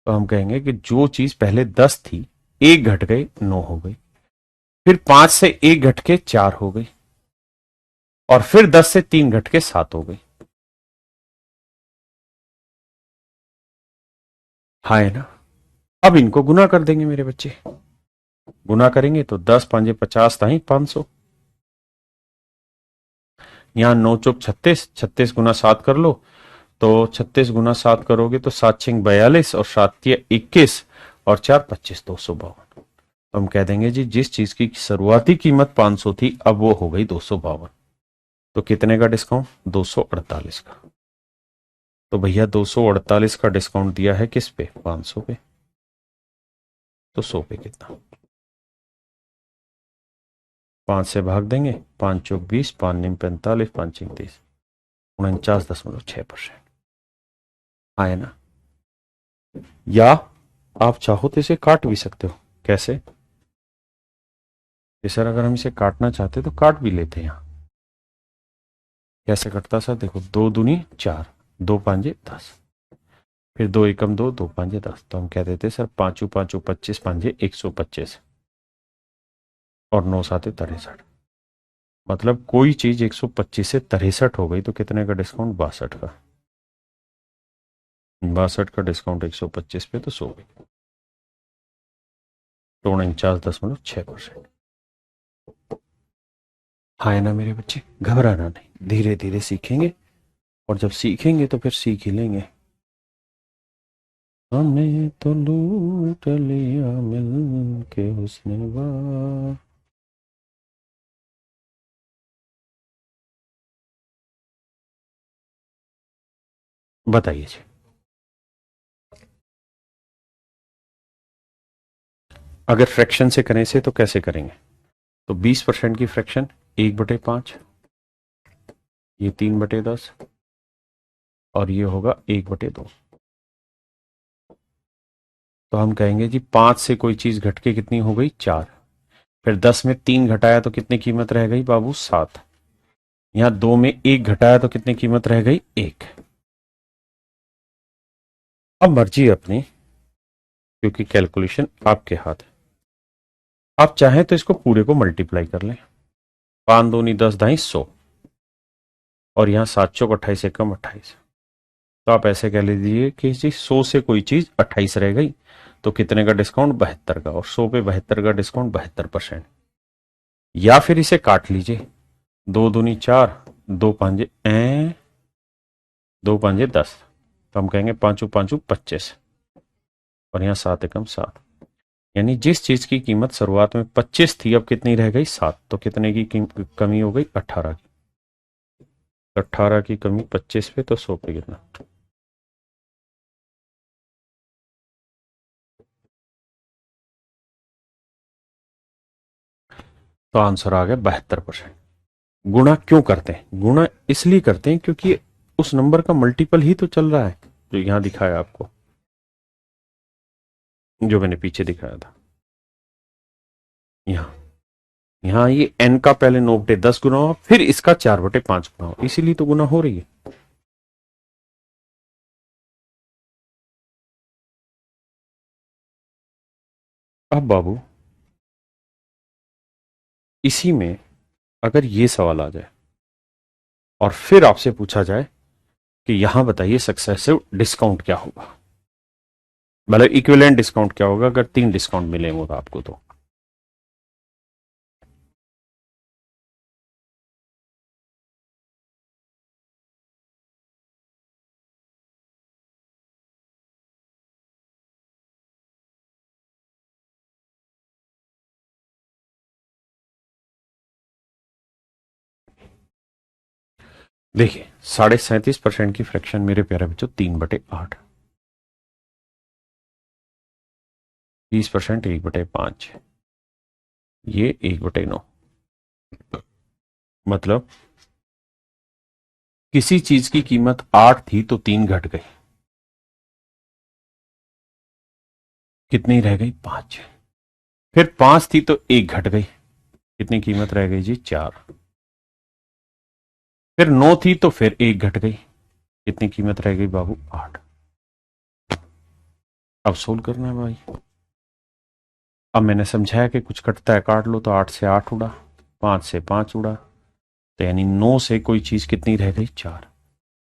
तो हम कहेंगे कि जो चीज पहले 10 थी, 1 घट गई 9 हो गई, फिर 5 से 1 घट के 4 हो गई, और फिर 10 से 3 घट के 7 हो गई। हाँ है ना। अब इनको गुना कर देंगे मेरे बच्चे। गुना करेंगे तो 10 5 50 था ही 500। यहां 9 चौक 36, 36 गुना 7 कर लो। तो 36 गुना 7 करोगे तो 7 छिंग 42 और 7 तिया 21 और 4 25, 252। हम कह देंगे जी जिस चीज की शुरुआती कीमत 500 थी अब वो हो गई 252। तो कितने का डिस्काउंट? 248 का। तो भैया 248 का डिस्काउंट दिया है किस पे? 500 पे। तो 100 पे कितना? 5 से भाग देंगे, 5 चौक 20, 5 निम 45, 5 छिंग 30, 49.6%। आए ना। या आप चाहो तो इसे काट भी सकते हो। कैसे? कि सर अगर हम इसे काटना चाहते तो काट भी लेते हैं। यहां कैसे कटता सर? देखो, 2 दूनी 4, 2 पांजे 10, फिर 2 एकम 2, 2 पांजे 10। तो हम कह देते सर पांचों पांचों 25 पांजे 125 और 9 साते 63। मतलब कोई चीज 125 से 63 हो गई तो कितने का डिस्काउंट? 62 का। 62 का डिस्काउंट 125 पे तो 100 पे। तो 49.6%। हाँ है ना मेरे बच्चे, घबराना नहीं, धीरे धीरे सीखेंगे, और जब सीखेंगे तो फिर सीख ही लेंगे। हमने तो लूट लिया मिल के हुस्न वाह। बताइए जी। अगर फ्रैक्शन से करें से तो कैसे करेंगे? तो 20% की फ्रैक्शन 1/5, ये 3/10, और ये होगा 1/2। तो हम कहेंगे जी 5 से कोई चीज घट के कितनी हो गई? 4। फिर 10 में 3 घटाया तो कितनी कीमत रह गई बाबू? 7। यहां 2 में 1 घटाया तो कितनी कीमत रह गई? 1। अब मर्जी अपनी, क्योंकि कैलकुलेशन आपके हाथ है। आप चाहें तो इसको पूरे को मल्टीप्लाई कर लें। 5 दूनी 10 ढाई 100, और यहां 7 चौक 28 एकम 28। तो आप ऐसे कह लीजिए कि जी 100 से कोई चीज 28 रह गई तो कितने का डिस्काउंट? 72 का। और 100 पे 72 का डिस्काउंट 72%। या फिर इसे काट लीजिए, 2 दूनी 4, 2 पांजे 2 पांजे 10, तो हम कहेंगे पांचू पांचू 25, और यहाँ 7 एकम 7। यानी जिस चीज की कीमत शुरुआत में 25 थी, अब कितनी रह गई? 7। तो कितने की कमी हो गई? 18 की। 18 की कमी 25 पे, तो 100 पे कितना? तो आंसर आ गया 72%। गुणा क्यों करते हैं? गुणा इसलिए करते हैं क्योंकि उस नंबर का मल्टीपल ही तो चल रहा है, जो यहां दिखाया आपको, जो मैंने पीछे दिखाया था। यहां यहां ये n का पहले 9/10 गुना हो, फिर इसका 4/5 गुना हो, इसीलिए तो गुना हो रही है। अब बाबू, इसी में अगर ये सवाल आ जाए और फिर आपसे पूछा जाए कि यहां बताइए सक्सेसिव डिस्काउंट क्या होगा, मतलब इक्विवेलेंट डिस्काउंट क्या होगा अगर 3 डिस्काउंट मिले होगा आपको, तो देखिए 37.5% की फ्रैक्शन मेरे प्यारे बच्चों 3/8। 30% 1/5, ये 1/9। मतलब किसी चीज की कीमत 8 थी तो 3 घट गई, कितनी रह गई? 5। फिर 5 थी तो 1 घट गई, कितनी कीमत रह गई जी? 4। फिर 9 थी तो फिर 1 घट गई, कितनी कीमत रह गई बाबू? 8। अब सोल्व करना है भाई। अब मैंने समझाया कि कुछ कटता है काट लो, तो 8 से 8 उड़ा, 5 से 5 उड़ा, तो यानी 9 से कोई चीज कितनी रह गई? 4।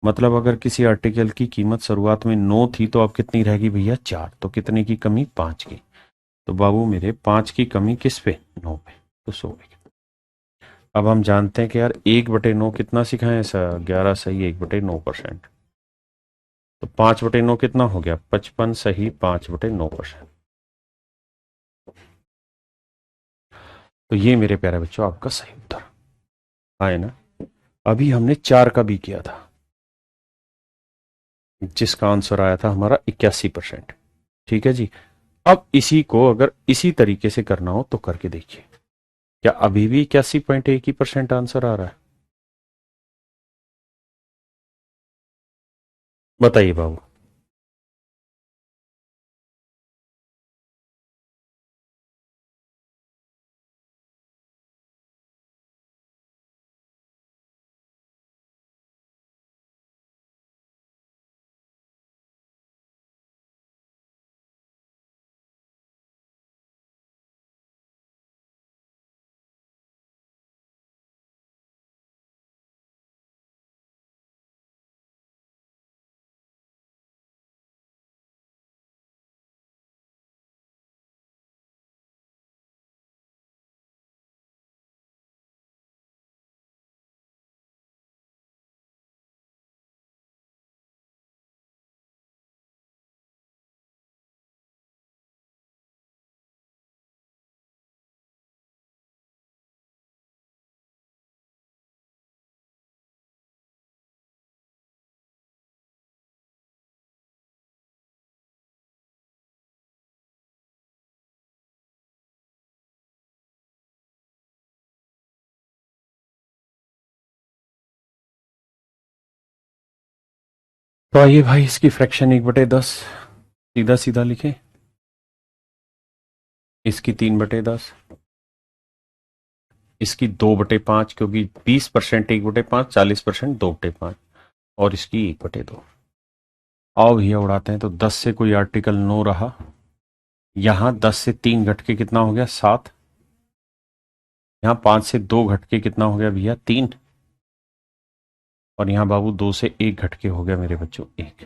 मतलब अगर किसी आर्टिकल की कीमत शुरुआत में 9 थी तो अब कितनी रहेगी भैया? 4। तो कितने की कमी? 5 की। तो बाबू मेरे 5 की कमी किस पे? 9 पे, तो 100 पे। अब हम जानते हैं कि यार 1/9 कितना सिखाएं? ऐसा 11 सही 1/9%। तो 5/9 कितना हो गया? 55 सही 5/9%। तो ये मेरे प्यारे बच्चों आपका सही उत्तर आए ना। अभी हमने 4 का भी किया था, जिसका आंसर आया था हमारा 81%। ठीक है जी। अब इसी को अगर इसी तरीके से करना हो तो करके देखिए, क्या अभी भी 81.1% आंसर आ रहा है? बताइए बाबू। तो आइए भाई, इसकी फ्रैक्शन 1/10 सीधा सीधा लिखें, इसकी 3/10, इसकी 2/5, क्योंकि 20% 1/5, 40% 2/5, और इसकी 1/2। आओ भैया उड़ाते हैं। तो 10 से कोई आर्टिकल 9 रहा, यहां 10 से 3 घट के कितना हो गया 7, यहां 5 से 2 घट के कितना हो गया भैया 3, और यहां बाबू 2 से 1 घट के हो गया मेरे बच्चों 1।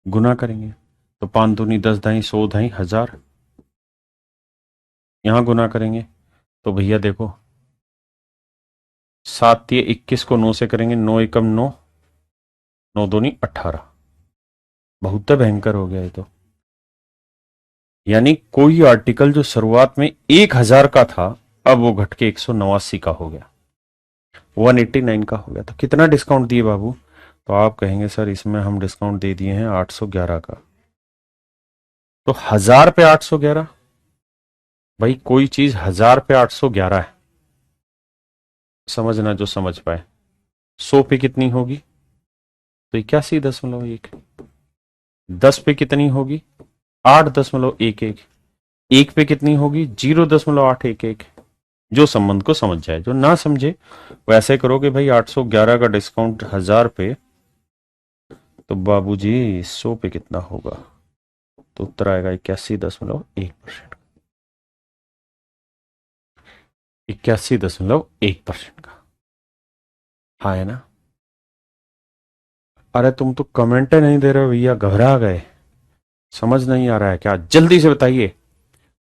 गुना करेंगे तो 5 दूनी 10, दाई 100, दाई 1000। यहां गुना करेंगे तो भैया देखो 7 तिये 21 को 9 से करेंगे, 9 एकम 9, 9 दूनी 18। बहुत भयंकर हो गया ये तो। यानी कोई आर्टिकल जो शुरुआत में 1000 का था, अब वो घट के 189 का हो गया, 189 का हो गया। तो कितना डिस्काउंट दिए बाबू? तो आप कहेंगे सर इसमें हम डिस्काउंट दे दिए हैं 811 का। तो 1000 पे 811, भाई कोई चीज 1000 पे 811 है, समझना जो समझ पाए। 100 पे कितनी होगी? तो 81.1। 10 पे कितनी होगी? 8.11। 1 पे कितनी होगी? 0.811। जो संबंध को समझ जाए, जो ना समझे वो ऐसे करो कि भाई 811 का डिस्काउंट 1000 पे, तो बाबूजी 100 पे कितना होगा? तो उत्तर आएगा 81.1%। 81.1% का। हाँ है ना? अरे तुम तो कमेंट नहीं दे रहे हो भैया, घबरा गए। समझ नहीं आ रहा है क्या? जल्दी से बताइए।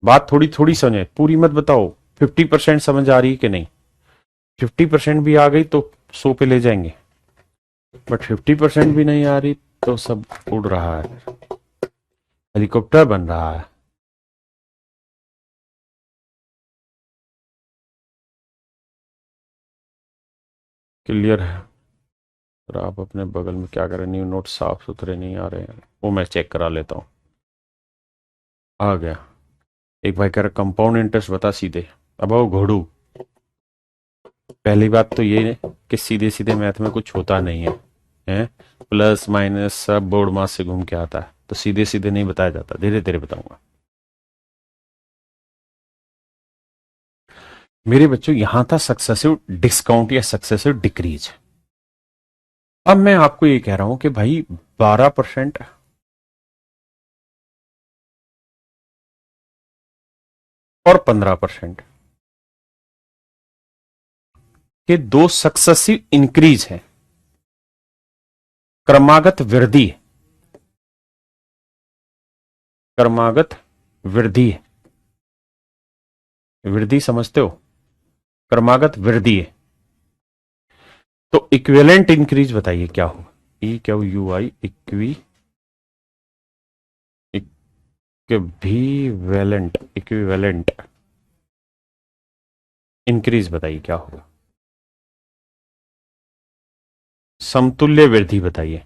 बात थोड़ी थोड़ी समझे, पूरी मत बताओ। 50% समझ आ रही है कि नहीं? 50% भी आ गई तो 100 पे ले जाएंगे, बट 50% भी नहीं आ रही तो सब उड़ रहा है, हेलीकॉप्टर बन रहा है। क्लियर है? और आप अपने बगल में क्या करें, न्यू नोट साफ सुथरे नहीं आ रहे हैं, वो मैं चेक करा लेता हूँ। आ गया। एक भाई कह रहा कंपाउंड इंटरेस्ट बता सीधे। अब आओ घोड़ू, पहली बात तो ये है कि सीधे सीधे मैथ में कुछ होता नहीं है, हैं? प्लस माइनस सब बोर्ड मास से घूम के आता है, तो सीधे सीधे नहीं बताया जाता, धीरे धीरे बताऊंगा। मेरे बच्चों यहां था सक्सेसिव डिस्काउंट या सक्सेसिव डिक्रीज। अब मैं आपको ये कह रहा हूं कि भाई 12% और 15% के दो सक्सेसिव इंक्रीज है, क्रमागत वृद्धि, क्रमागत वृद्धि, वृद्धि समझते हो? क्रमागत वृद्धि है, तो इक्विवेलेंट इंक्रीज बताइए क्या होगा? ई क्या you I equi equivalent, equivalent increase बताइए क्या होगा? समतुल्य वृद्धि बताइए,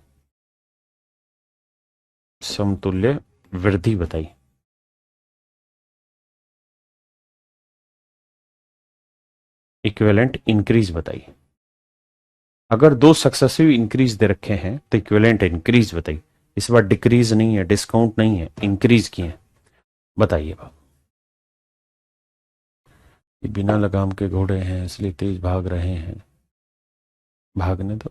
समतुल्य वृद्धि बताइए। इक्विवेलेंट इंक्रीज बताइए। अगर दो सक्सेसिव इंक्रीज दे रखे हैं तो इक्विवेलेंट इंक्रीज बताइए। इस बार डिक्रीज नहीं है, डिस्काउंट नहीं है, इंक्रीज किए हैं, बताइए बाबू। ये बिना लगाम के घोड़े हैं इसलिए तेज भाग रहे हैं, भागने दो,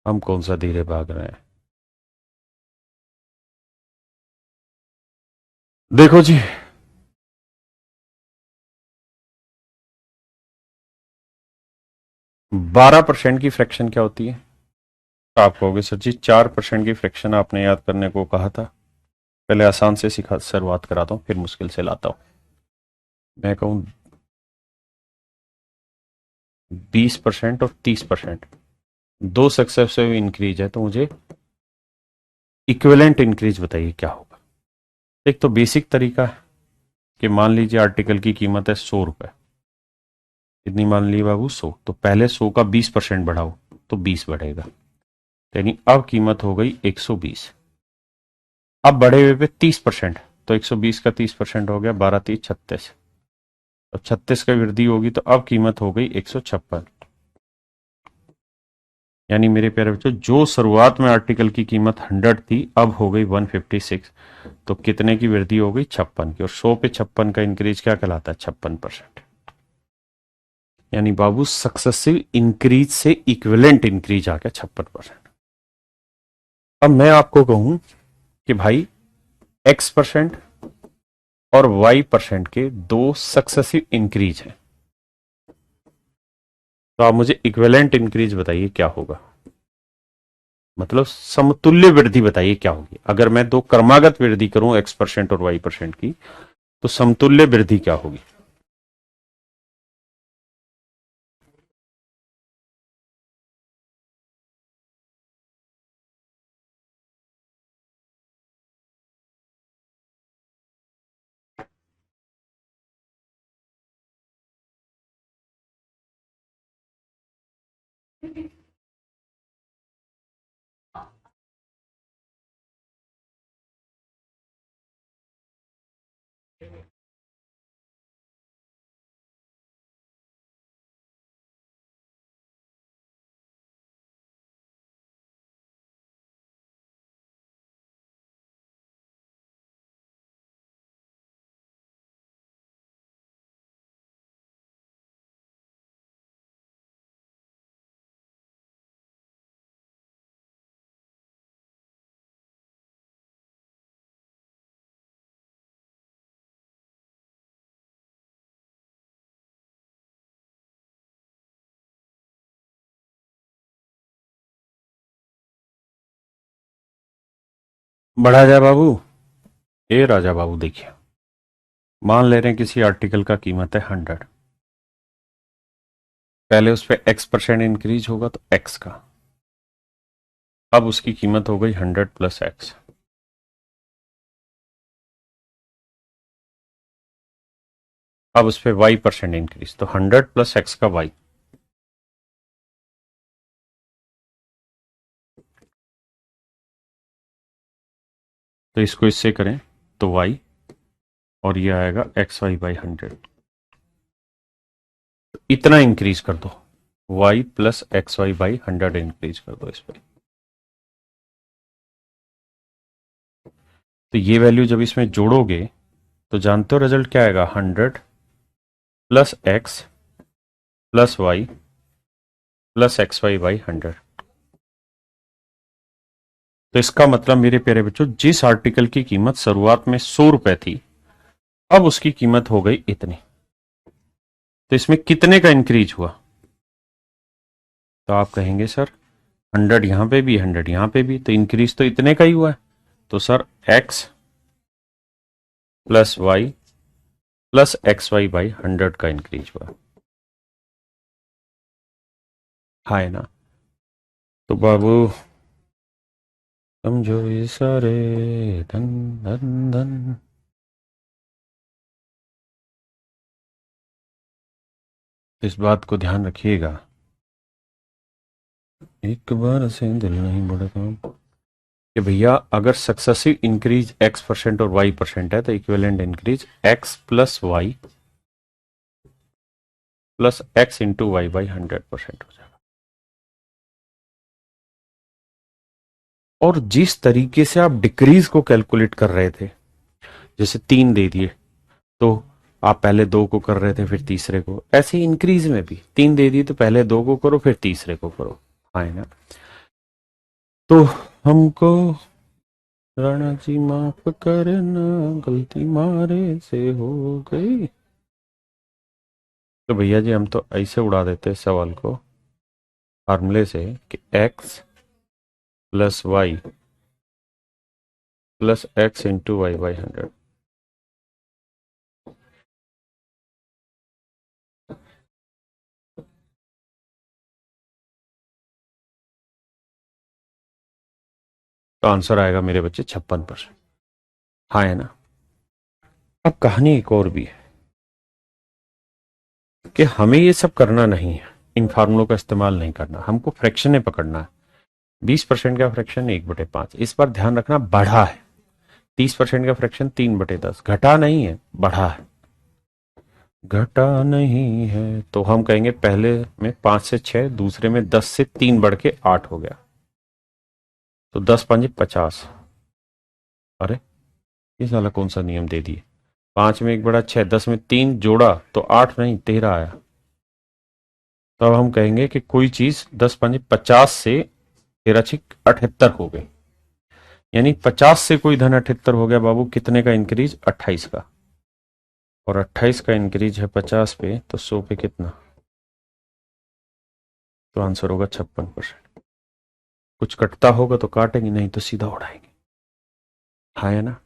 हम कौन सा धीरे भाग रहे हैं। देखो जी, 12% की फ्रैक्शन क्या होती है? तो आप कहोगे सर जी 4% की फ्रैक्शन आपने याद करने को कहा था। पहले आसान से सिखा शुरुआत कराता हूं, फिर मुश्किल से लाता हूं। मैं कहूं 20% और 30%, दो सक्सेसिव इंक्रीज है, तो मुझे इक्विवेलेंट इंक्रीज बताइए क्या होगा? एक तो बेसिक तरीका है कि मान लीजिए आर्टिकल की कीमत है 100 रुपए, कितनी मान ली बाबू? 100। तो पहले 100 का 20% बढ़ाओ तो 20 बढ़ेगा, यानी अब कीमत हो गई 120। अब बढ़े हुए पे 30%, तो 120 का 30% हो गया 12 30 36। अब 36 का वृद्धि होगी तो अब कीमत हो गई 156। यानी मेरे प्यारे बच्चों, जो शुरुआत में आर्टिकल की कीमत 100 थी अब हो गई 156। तो कितने की वृद्धि हो गई? 56 की। और 100 पे 56 का इंक्रीज क्या कहलाता है? 56%। यानी बाबू सक्सेसिव इंक्रीज से इक्विवेलेंट इंक्रीज आ गया 56%। अब मैं आपको कहूं कि भाई x% और y% के दो सक्सेसिव इंक्रीज हैं, तो आप मुझे इक्विवेलेंट इंक्रीज बताइए क्या होगा, मतलब समतुल्य वृद्धि बताइए क्या होगी। अगर मैं दो क्रमागत वृद्धि करूं x% और y% की, तो समतुल्य वृद्धि क्या होगी। बढ़ा जाए बाबू। ए राजा बाबू देखिए, मान ले रहे हैं किसी आर्टिकल का कीमत है 100, पहले उस पर x% इंक्रीज होगा तो x का, अब उसकी कीमत हो गई 100 प्लस x। अब उस पर y% इंक्रीज, तो 100 प्लस x का y। तो इसको इससे करें तो y, और ये आएगा xy बाई 100। इतना इंक्रीज कर दो, y plus XY by 100 increase कर दो इस पर। तो ये वैल्यू जब इसमें जोड़ोगे तो जानते हो रिजल्ट क्या आएगा, 100 plus x plus y plus XY by 100। तो इसका मतलब मेरे प्यारे बच्चों, जिस आर्टिकल की कीमत शुरुआत में 100 रुपए थी, अब उसकी कीमत हो गई इतनी। तो इसमें कितने का इंक्रीज हुआ। तो आप कहेंगे सर 100 यहां पे भी 100 यहां पे भी, तो इंक्रीज तो इतने का ही हुआ है। तो sir x plus Y plus XY by 100 का इंक्रीज हुआ। हाँ है ना। तो बाबू समझो ये सारे धन धन धन। इस बात को ध्यान रखिएगा, एक बार से दिल नहीं बढ़ता कि भैया अगर सक्सेसिव इंक्रीज x% और y% है तो equivalent increase x plus Y plus x into Y by 100% हो जाएगा। और जिस तरीके से आप डिक्रीज को कैलकुलेट कर रहे थे, जैसे 3 दे दिए तो आप पहले 2 को कर रहे थे फिर तीसरे को, ऐसे ही इंक्रीज में भी 3 दे दिए तो पहले 2 को करो फिर तीसरे को करो। हाँ ना। तो हमको राणा जी माफ करना, गलती मारे से हो गई। तो भैया जी हम तो ऐसे उड़ा देते सवाल को फार्मूले से कि x plus Y plus X into Y by 100। तो आंसर आएगा मेरे बच्चे 56%। हाँ है ना। अब कहानी एक और भी है कि हमें ये सब करना नहीं है, इन फार्मूलों का इस्तेमाल नहीं करना, हमको फ्रैक्शन पकड़ना है। 20% का फ्रैक्शन 1/5, इस बार ध्यान रखना बढ़ा है। 30% का फ्रैक्शन 3/10, घटा नहीं है बढ़ा है, घटा नहीं है। तो हम कहेंगे पहले में 5 से 6, दूसरे में 10 से 3 बढ़ के 8 हो गया, तो 10×5 = 50। अरे ये साला कौन सा नियम दे दिए, 5 में 1/6, 10 में 3 जोड़ा तो 8 नहीं 13 आया। तो अब हम कहेंगे कि कोई चीज 10 पंजे 50 से 13 6 78 हो गई, यानी 50 से कोई धन 78 हो गया बाबू, कितने का इंक्रीज? 28 का। और 28 का इंक्रीज है 50 पे, तो 100 पे कितना? तो आंसर होगा 56%। कुछ कटता होगा तो काटेंगे, नहीं तो सीधा उड़ाएंगे। हाँ है ना।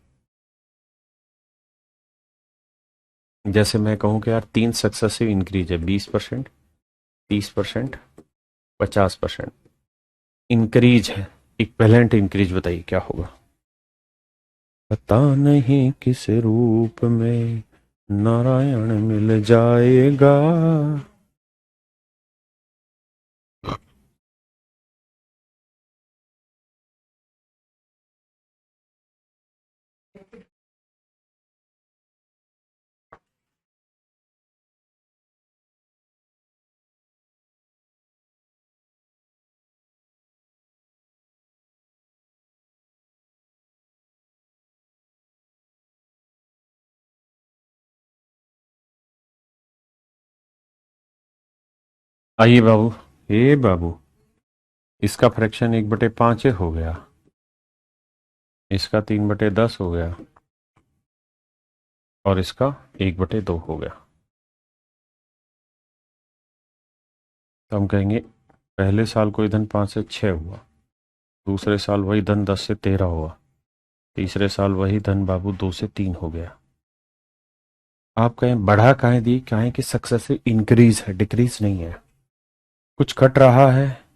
जैसे मैं कहूं कि यार 3 सक्सेसिव इंक्रीज है, 20%, 30%, 50% इंक्रीज है, इक्विवेलेंट इंक्रीज बताइए क्या होगा? पता नहीं किस रूप में नारायण मिल जाएगा। आइए बाबू, हे बाबू, इसका फ्रैक्शन 1/5 हो गया, इसका 3/10 हो गया, और इसका 1/2 हो गया। तो हम कहेंगे पहले साल कोई धन 5 से 6 हुआ, दूसरे साल वही धन 10 से 13 हुआ, तीसरे साल वही धन बाबू 2 से 3 हो गया। आप कहें बढ़ा काहे दी, काहे कि सक्सेसिव इंक्रीज है, डिक्रीज नहीं है। कुछ कट रहा है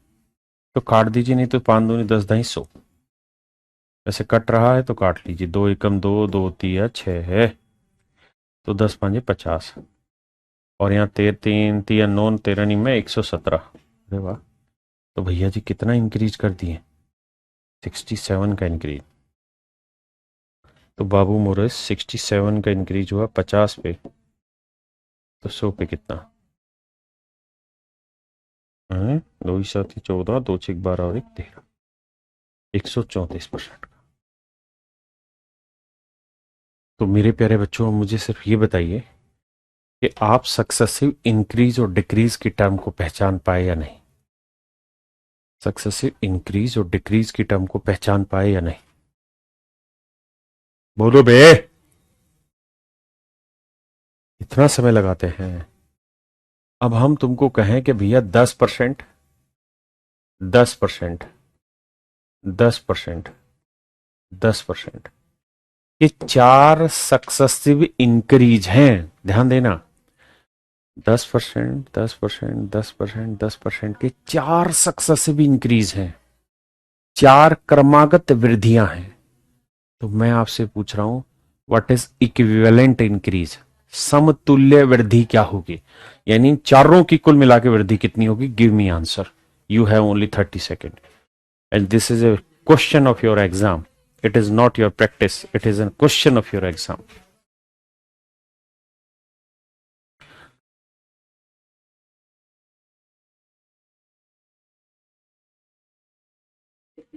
तो काट दीजिए, नहीं तो 5 दूनी 10 दाई 100। वैसे कट रहा है तो काट लीजिए, 2 एकम 2, 2 तिया 6 है, तो 10 पांजे 50, और यहाँ 3 तिया 9, 13 में 117। अरे वाह, तो भैया जी कितना इंक्रीज कर दिए? 67 का इंक्रीज। तो बाबू मोरे 67 का इंक्रीज हुआ 50 पे, तो 100 पे कितना है? 2 7 14, 2 6 12 और 1 13, 134%। तो मेरे प्यारे बच्चों, मुझे सिर्फ ये बताइए कि आप सक्सेसिव इंक्रीज और डिक्रीज की टर्म को पहचान पाए या नहीं? सक्सेसिव इंक्रीज और डिक्रीज की टर्म को पहचान पाए या नहीं? बोलो बे, इतना समय लगाते हैं। अब हम तुमको कहें कि भैया 10%, 10%, 10%, 10%, ये 4 सक्सेसिव इंक्रीज हैं, ध्यान देना। 10%, 10%, 10%, 10% के 4 सक्सेसिव इंक्रीज हैं, 4 क्रमागत वृद्धियां हैं। तो मैं आपसे पूछ रहा हूं, व्हाट इज इक्विवेलेंट इंक्रीज? समतुल्य वृद्धि क्या होगी? यानी चारों की कुल मिला के वृद्धि कितनी होगी? Give me answer, you have only 30 second, and this is a question of your exam. It is not your practice. It is a question of your exam.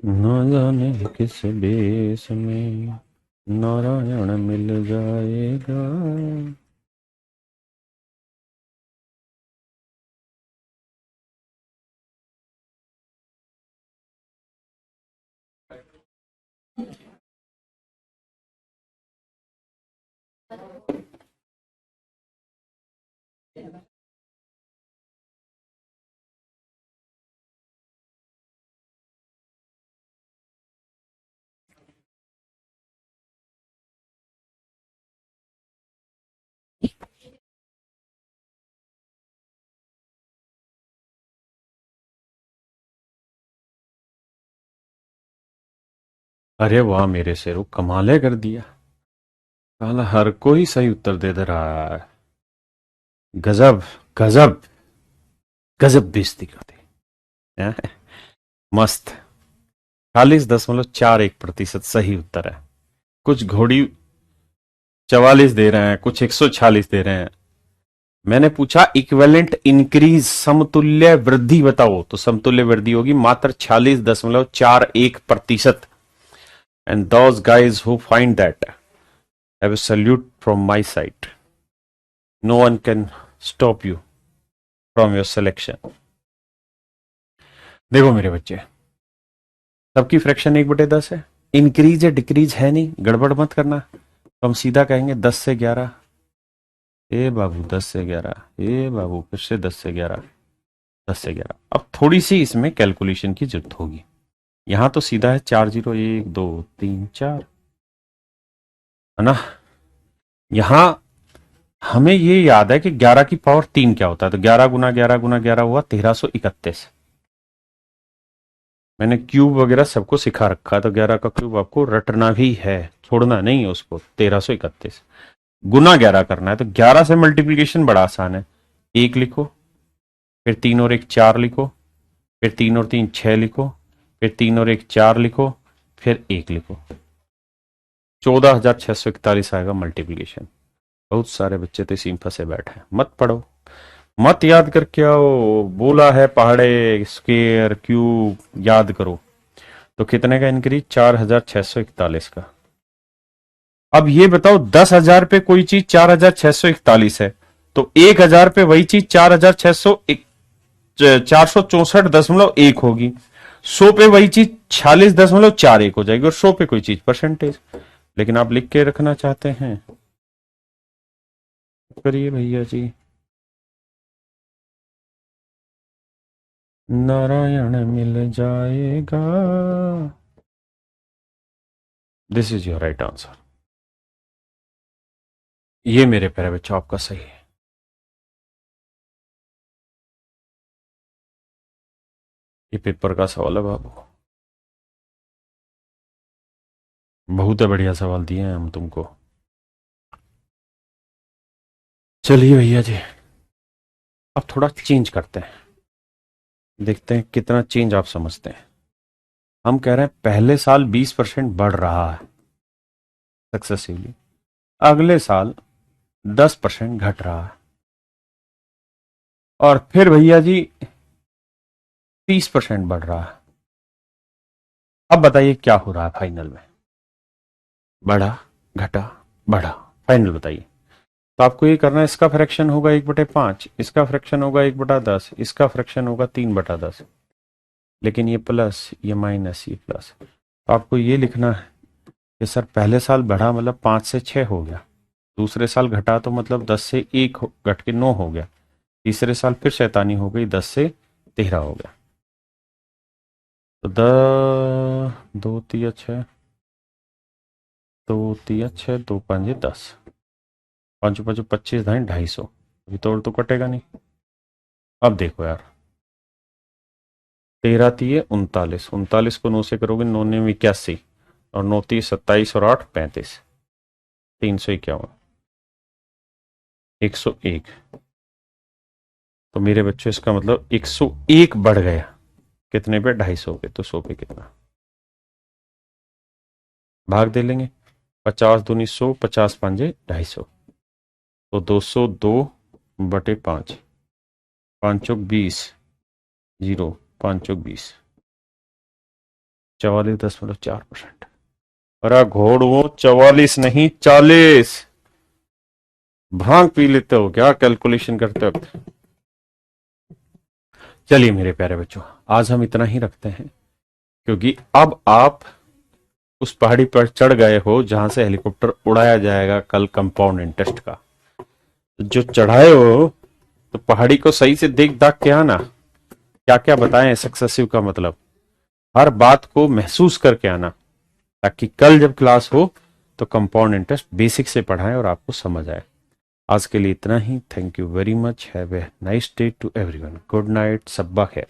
न जाने किस बेस में नारायण मिल जाएगा। अरे वाह मेरे शेरों, कमाले कर दिया। साला हर कोई सही उत्तर दे दे रहा है। गजब, गजब, गजब बेइज्जती करते हैं। मस्त। 40.41% सही उत्तर है। कुछ घोड़ी 44 दे रहे हैं, कुछ 146 दे रहे हैं। मैंने पूछा इक्विवेलेंट इंक्रीज, समतुल्य वृद्धि बताओ, तो समतुल्य वृद्धि होगी मात्र 46.41%। And those guys who find that have a salute from my side. No one can stop you. From your selection. देखो मेरे बच्चे, सबकी फ्रैक्शन 1/10 है, इंक्रीज या डिक्रीज है नहीं, गड़बड़ मत करना। तो हम सीधा कहेंगे 10 से 11, ए बाबू 10 से 11, ए बाबू फिर से 10 से 11, 10 से 11। अब थोड़ी सी इसमें कैलकुलेशन की जरूरत होगी। यहां तो सीधा है 4 0 1 2 3 4, है ना। यहां हमें ये याद है कि 11 की पावर 3 क्या होता है, तो 11 गुना 11 गुना 11 हुआ 1331। मैंने क्यूब वगैरह सबको सिखा रखा है, तो 11 का क्यूब आपको रटना भी है, छोड़ना नहीं है उसको। 1331 गुना 11 करना है, तो 11 से मल्टीप्लीकेशन बड़ा आसान है। 1 लिखो, फिर 3 और 1 4 लिखो, फिर 3 और 3 6 लिखो, फिर 3 और 1 4 लिखो, फिर 1 लिखो। 14,641 आएगा मल्टीप्लीकेशन। बहुत सारे बच्चे तो इसी में फंसे बैठे हैं। मत पढ़ो, मत याद करके आओ, बोला है पहाड़े स्क्वेयर क्यूब याद करो। तो कितने का इंक्रीज? 4,641 का। अब ये बताओ 10,000 पे कोई चीज 4,641 है, तो 1,000 पे वही चीज 4,464.1 होगी। 100 पे वही चीज 46.41 हो जाएगी, और 100 पे कोई चीज परसेंटेज। लेकिन आप लिख के रखना चाहते हैं, करिए भैया जी। नारायण मिल जाएगा। This is your right answer. ये मेरे प्यारे बच्चों आपका सही है। ये पेपर का सवाल है बाबू, बहुत बढ़िया सवाल दिए हैं हम तुमको। चलिए भैया जी, अब थोड़ा चेंज करते हैं, देखते हैं कितना चेंज आप समझते हैं। हम कह रहे हैं पहले साल 20% बढ़ रहा है सक्सेसिवली, अगले साल 10% घट रहा है, और फिर भैया जी 30% बढ़ रहा है। अब बताइए क्या हो रहा है फाइनल में? बढ़ा, घटा, बढ़ा, फाइनल बताइए। तो आपको ये करना है, इसका फ्रैक्शन होगा 1/5, इसका फ्रैक्शन होगा 1/10, इसका फ्रैक्शन होगा 3/10। लेकिन ये प्लस, ये माइनस, ये प्लस। तो आपको ये लिखना है कि सर पहले साल बढ़ा मतलब 5 से 6 हो गया, दूसरे साल घटा तो मतलब 10 से 1 घट के 9 हो गया, तीसरे साल फिर शैतानी हो गई, 10 से 13 हो गया। तो 2 3 6, 2 3 6, 2 5 10, 5 5 25 250, अभी तो कटेगा नहीं। अब देखो यार, 13 3 39, 39 को 9 से करोगे 9 9 81, और 9 3 27, और 8 35, 351, 101। तो मेरे बच्चों इसका मतलब 101 बढ़ गया, कितने पे? 250 पे। तो 100 पे कितना? भाग दे लेंगे, 50 दूनी 100, 50 पांजे 250, तो 202/5, 5 चौक 20, 0, 5 चौक 20, 44.4%। अरे घोड़ों, 44 नहीं 40। भांग पी लेते हो क्या कैलकुलेशन करते वक्त? चलिए मेरे प्यारे बच्चों, आज हम इतना ही रखते हैं, क्योंकि अब आप उस पहाड़ी पर चढ़ गए हो जहां से हेलीकॉप्टर उड़ाया जाएगा कल कंपाउंड इंटरेस्ट का। जो चढ़ाए हो तो पहाड़ी को सही से देख दाख के आना, क्या क्या बताएं सक्सेसिव का मतलब, हर बात को महसूस करके आना, ताकि कल जब क्लास हो तो कंपाउंड इंटरेस्ट बेसिक से पढ़ाएं और आपको समझ आए। आज के लिए इतना ही। Thank you very much. Have a nice day to everyone. Good night, सब्बा खैर।